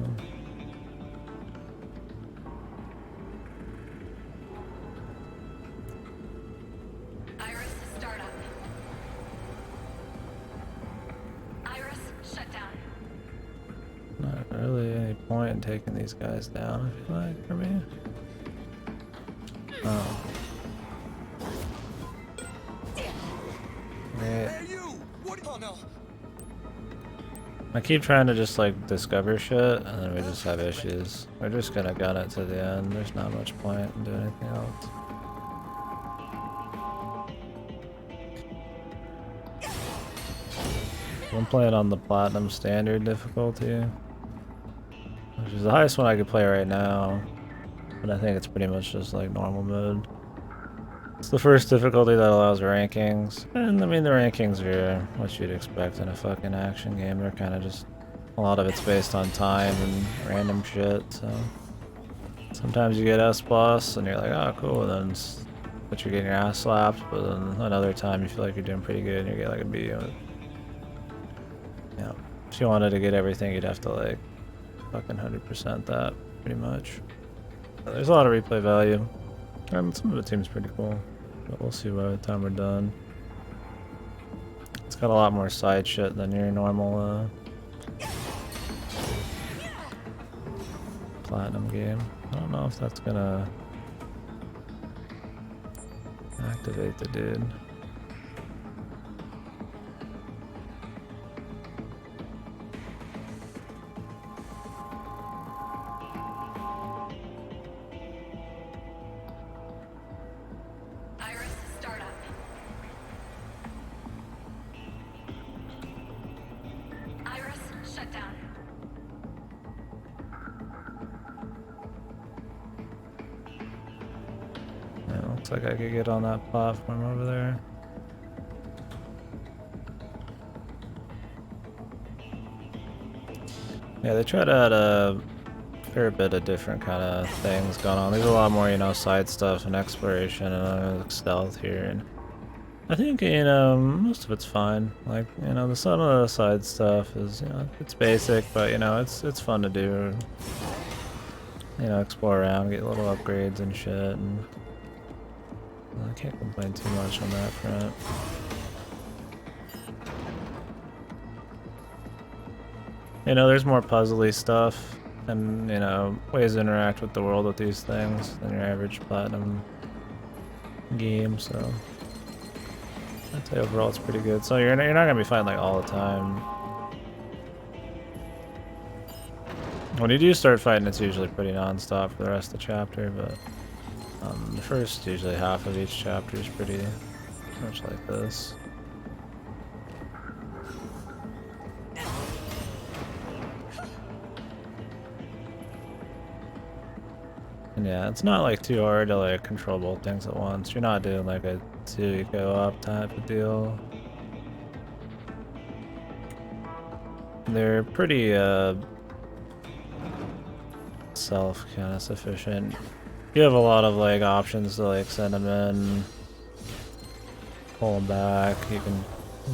Not really any point in taking these guys down, I feel like, for me. Oh. Hey, you! What? Oh no. I keep trying to just like discover shit, and then we just have issues. We're just gonna gun it to the end. There's not much point in doing anything else. I'm playing on the Platinum Standard difficulty, which is the highest one I could play right now, but I think it's pretty much just like normal mode. It's the first difficulty that allows rankings, and I mean the rankings are what you'd expect in a fucking action game. They're kind of just, a lot of it's based on time and random shit, so sometimes you get S+, and you're like, oh cool, and then but you're getting your ass slapped, but then another time you feel like you're doing pretty good and you get like a B. Yeah, if you wanted to get everything, you'd have to like fucking 100% that, pretty much. There's a lot of replay value, and some of it seems pretty cool, but we'll see by the time we're done. It's got a lot more side shit than your normal Platinum game. I don't know if that's gonna activate the dude. Looks like I could get on that platform over there. Yeah, they tried to add a fair bit of different kind of things going on. There's a lot more, you know, side stuff and exploration and stealth here. And I think, you know, most of it's fine. Like, you know, some of the side stuff is, you know, it's basic, but, you know, it's fun to do. You know, explore around, get little upgrades and shit, and I can't complain too much on that front. You know, there's more puzzly stuff and, you know, ways to interact with the world with these things than your average Platinum game, so I'd say overall it's pretty good. So you're not gonna be fighting like all the time. When you do start fighting, it's usually pretty non-stop for the rest of the chapter, but the first usually half of each chapter is pretty much like this. And yeah, it's not like too hard to like control both things at once. You're not doing like a 2 go up type of deal. They're pretty self kind of sufficient. You have a lot of like options to like send them in, pull them back. You can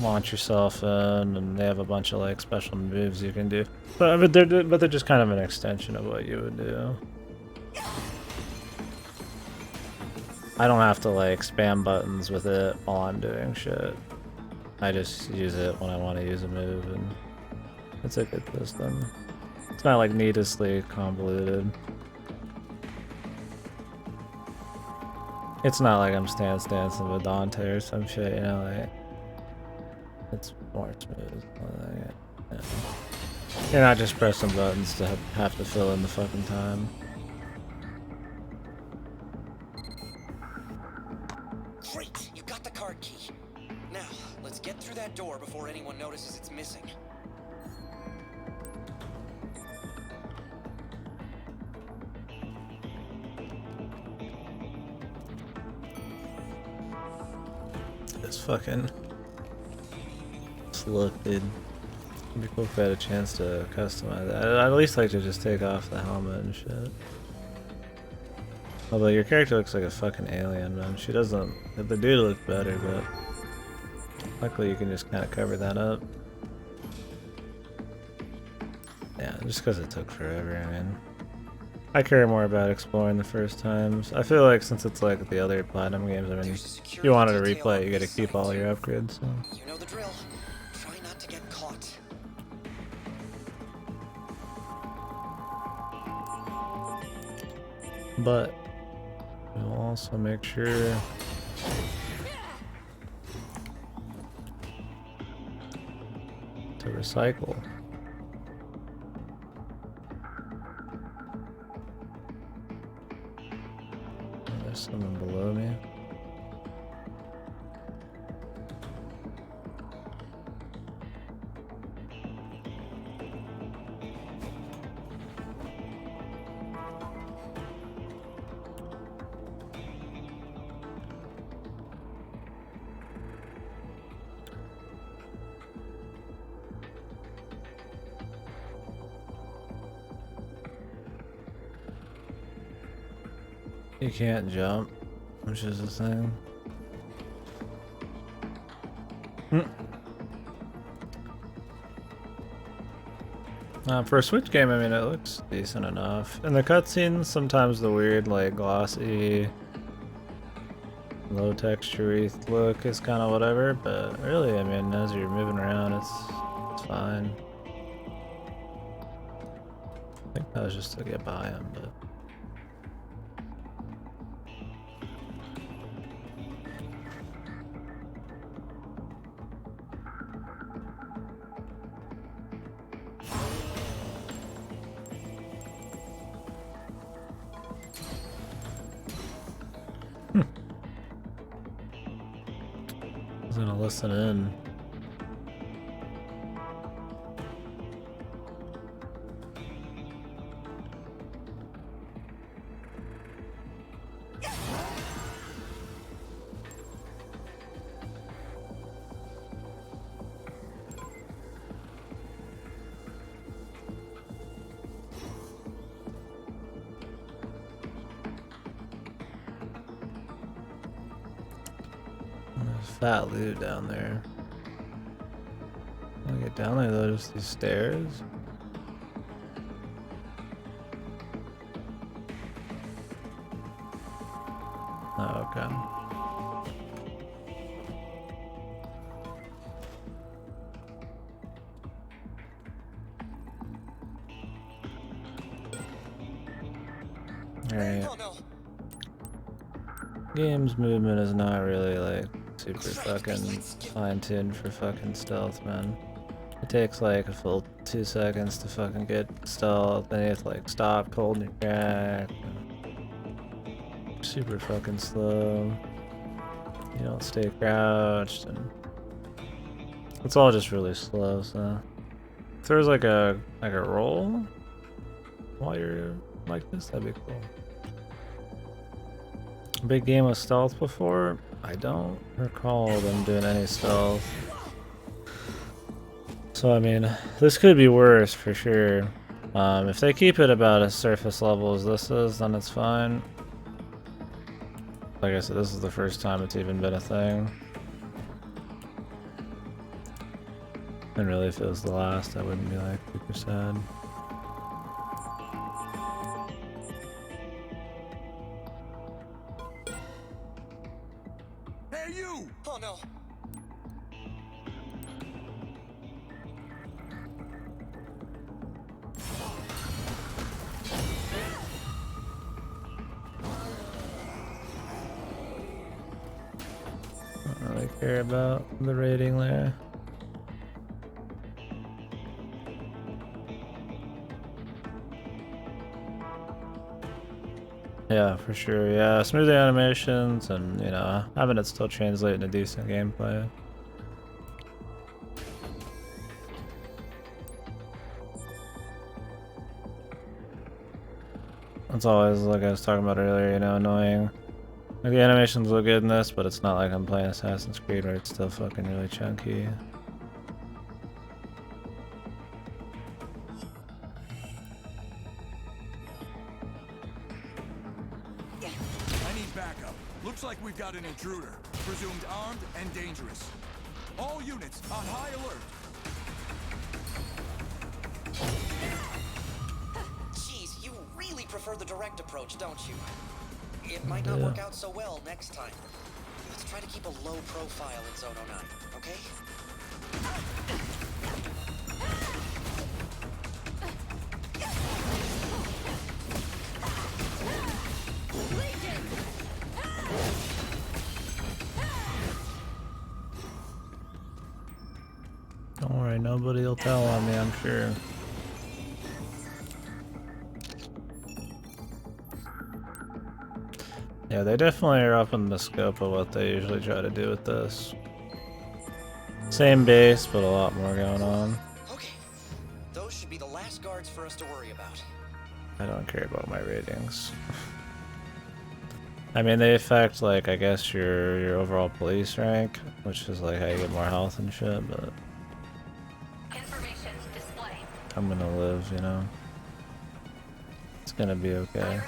launch yourself in, and they have a bunch of like special moves you can do. But they're just kind of an extension of what you would do. I don't have to like spam buttons with it while I'm doing shit. I just use it when I want to use a move, and it's a good system. It's not like needlessly convoluted. It's not like I'm stance dancing with Dante or some shit, you know, like it's more smooth. Like, yeah. You're not just pressing buttons to have to fill in the fucking time. Great, you got the card key. Now, let's get through that door before anyone notices it's missing. This fucking look, dude. It'd be cool if I had a chance to customize that. I'd at least like to just take off the helmet and shit. Although your character looks like a fucking alien, man. She doesn't. The dude looked better, but luckily you can just kind of cover that up. Yeah, just because it took forever. I mean, I care more about exploring the first times. I feel like since it's like the other Platinum games, I mean, if you wanted to replay it, you gotta keep all your upgrades. So. You know the drill. Try not to get caught. But we'll also make sure to recycle. There's someone below me. You can't jump, which is a thing. For a Switch game, I mean, it looks decent enough. And the cutscenes, sometimes the weird, like, glossy, low texture look is kind of whatever, but really, I mean, as you're moving around, it's fine. I think that was just to get by him, but... I was gonna listen in. Fat loot down there. When I get down there though, just these stairs. Oh, okay. Alright. Game's movement is not really like super fucking fine-tuned for fucking stealth, man. It takes like a full 2 seconds to fucking get stealth, then you have to like stop, hold your track. Super fucking slow. You don't stay crouched, and it's all just really slow. So if there's like a roll while you're like this, that'd be cool. Big game of stealth before? I don't recall them doing any stealth. So I mean, this could be worse for sure. If they keep it about as surface level as this is, then it's fine. Like I said, this is the first time it's even been a thing. And really, if it was the last, I wouldn't be like super sad. Hey, you! Oh no. care about the rating there. Yeah, for sure. Yeah, smooth animations and, you know, having it still translate into decent gameplay. That's always, like I was talking about earlier, you know, annoying. Like, the animations look good in this, but it's not like I'm playing Assassin's Creed where it's still fucking really chunky. I need backup. Looks like we've got an intruder. Presumed armed and dangerous. All units on high alert. Jeez, you really prefer the direct approach, don't you? It might not work out so well next time. Let's try to keep a low profile in Zone 09, okay? Don't worry, nobody will tell on me, I'm sure. Yeah, they definitely are up in the scope of what they usually try to do with this. Same base, but a lot more going on. Okay, those should be the last guards for us to worry about. I don't care about my ratings. I mean, they affect, like, I guess your overall police rank, which is like how you get more health and shit, but Information display. I'm gonna live, you know? It's gonna be okay.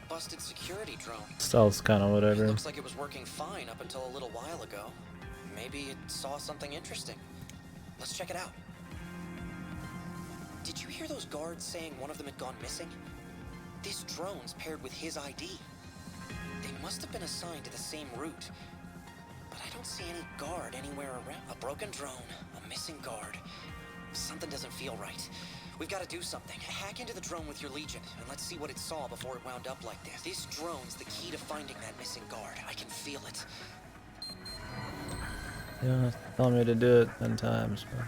Busted security drone. Stealth's kinda whatever. It looks like it was working fine up until a little while ago. Maybe it saw something interesting. Let's check it out. Did you hear those guards saying one of them had gone missing? This drone's paired with his ID. They must have been assigned to the same route. But I don't see any guard anywhere around. A broken drone, a missing guard. Something doesn't feel right. We've got to do something. Hack into the drone with your Legion, and let's see what it saw before it wound up like this. This drone's the key to finding that missing guard. I can feel it. Yeah, telling me to do it 10 times. But...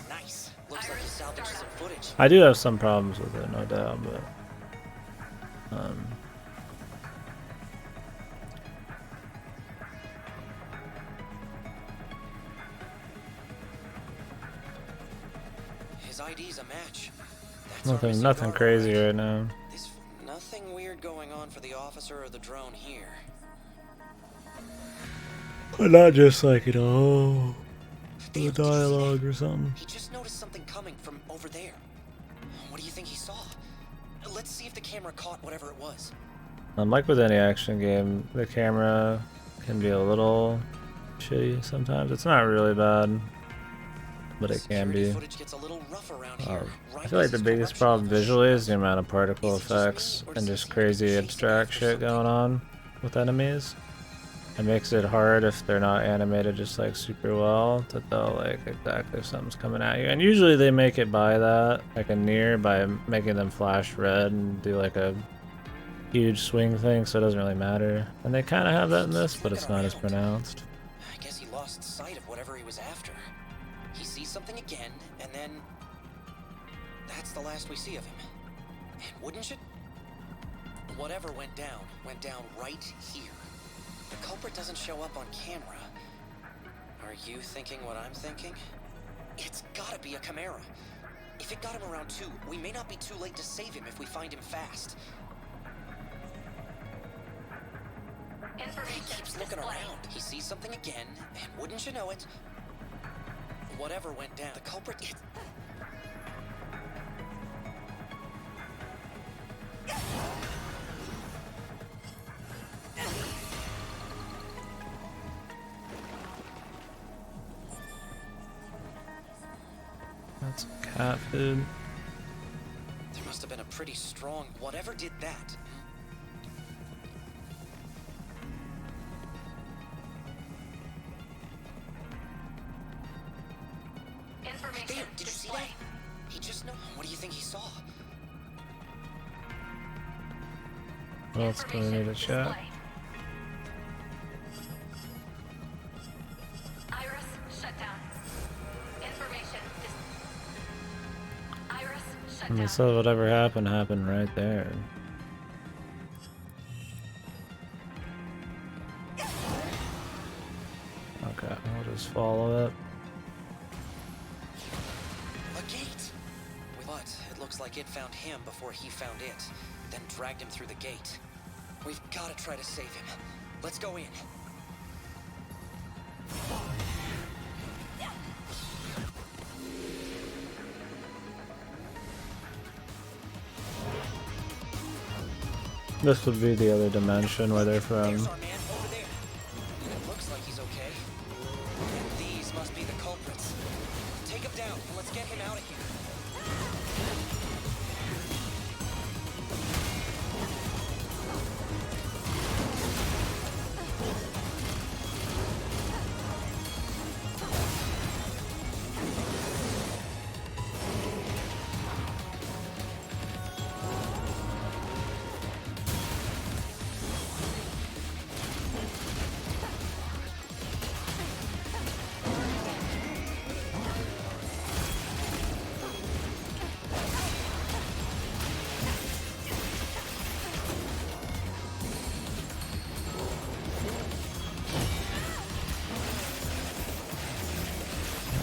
Nice. Looks like you salvaged some footage. I do have some problems with it, no doubt, but... His ID's a match. That's our nothing, missing nothing guard, crazy right? right now. Nothing weird going on for the officer or the drone here. But not just like, you know, Damn, the dialogue or something. He just noticed something coming from over there. What do you think he saw? Let's see if the camera caught whatever it was. Like with any action game, the camera can be a little shitty sometimes. It's not really bad, but it can Security be. footage gets a little rough around here. I feel like the biggest problem visually is the amount of particle effects and just crazy abstract shit going on with enemies. It makes it hard if they're not animated just like super well to tell like exactly if something's coming at you. And usually they make it by that, like a near, by making them flash red and do like a huge swing thing, so it doesn't really matter. And they kind of have that in this, but it's not as pronounced. I guess he lost sight of whatever he was after. He sees something again, and then that's the last we see of him. And wouldn't you? Whatever went down right here. The culprit doesn't show up on camera. Are you thinking what I'm thinking? It's gotta be a Chimera. If it got him around 2, we may not be too late to save him if we find him fast. He keeps looking around. He sees something again, and wouldn't you know it? Whatever went down, the culprit... That's cat food. There must have been a pretty strong... Whatever did that... saw. What else do we need to check? Display. Iris, shut down. Information. Iris, shut I mean, down. so whatever happened right there. Okay, we'll just follow it. A gate! But it looks like it found him before he found it, then dragged him through the gate. We've got to try to save him. Let's go in. This would be the other dimension where they're from. There's our man over there. It looks like he's okay. And these must be the culprits. Take him down and let's get him out of here.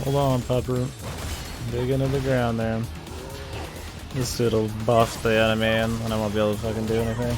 Hold on, Pepper. Dig into the ground there. This dude'll buff the enemy and I won't be able to fucking do anything.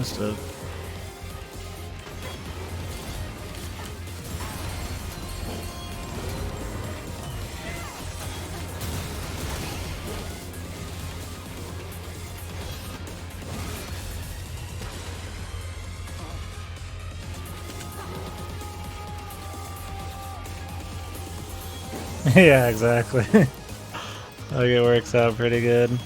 missed it. Yeah, exactly. Like it works out pretty good.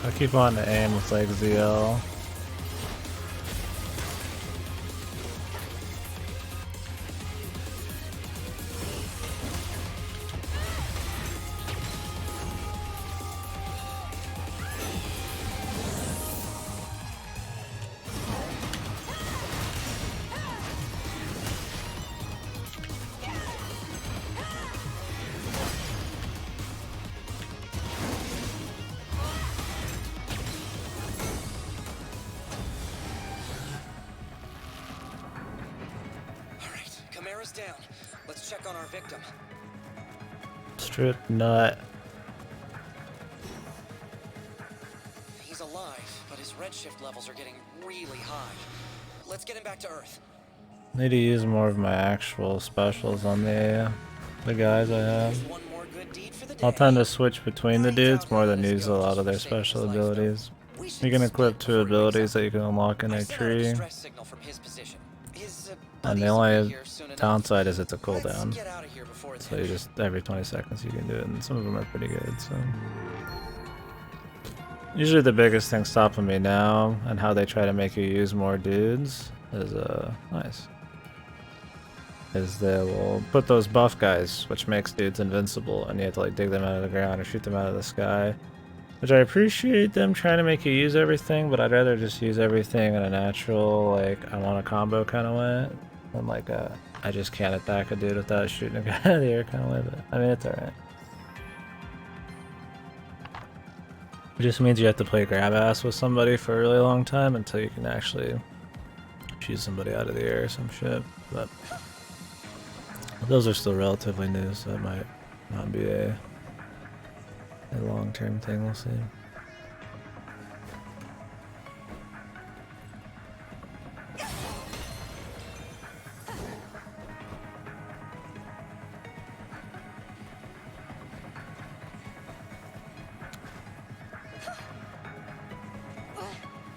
I keep on to aim with like ZL. Camara's down. Let's check on our victim. Strip nut. He's alive, but his redshift levels are getting really high. Let's get him back to Earth. Need to use more of my actual specials on the guys I have. One more good deed for the day. I'll tend to switch between the dudes more than use a lot of their special abilities. You can equip 2 abilities that you can unlock in a tree. And the only downside is it's a cooldown. So you just, every 20 seconds you can do it, and some of them are pretty good, so. Usually the biggest thing stopping me now, and how they try to make you use more dudes, is, is they will put those buff guys, which makes dudes invincible, and you have to like dig them out of the ground or shoot them out of the sky. Which I appreciate them trying to make you use everything, but I'd rather just use everything in a natural, like, I want a combo kind of way, than like a, I just can't attack a dude without shooting a guy out of the air kind of way, but I mean, it's alright. It just means you have to play grab ass with somebody for a really long time until you can actually shoot somebody out of the air or some shit, but those are still relatively new, so it might not be a long-term thing, we'll see.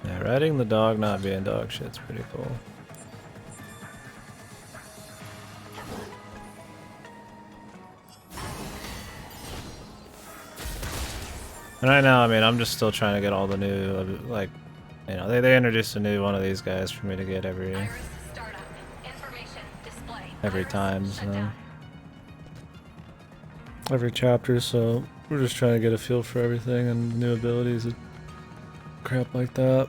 Yeah, riding the dog not being dog shit's pretty cool. And right now, I mean, I'm just still trying to get all the new, like, you know, they introduced a new one of these guys for me to get every time, so every chapter, so we're just trying to get a feel for everything and new abilities and crap like that.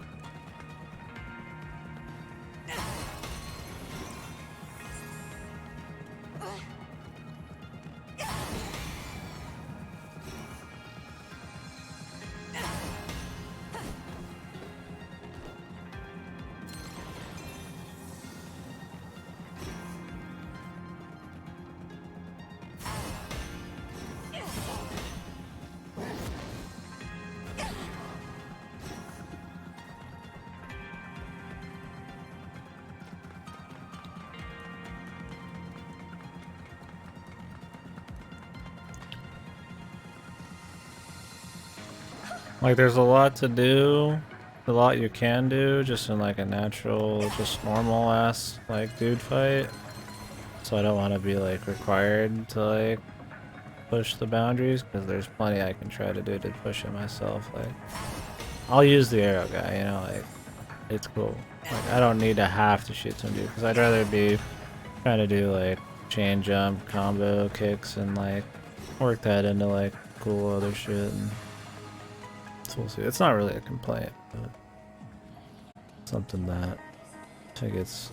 Like, there's a lot to do, a lot you can do, just in like a natural, just normal ass like dude fight. So I don't want to be like required to like push the boundaries, because there's plenty I can try to do to push it myself. Like, I'll use the arrow guy, you know, like, it's cool. Like, I don't need to have to shoot some dude, because I'd rather be trying to do like chain jump, combo kicks, and like work that into like cool other shit. And so we'll see. It's not really a complaint, but something that I think it's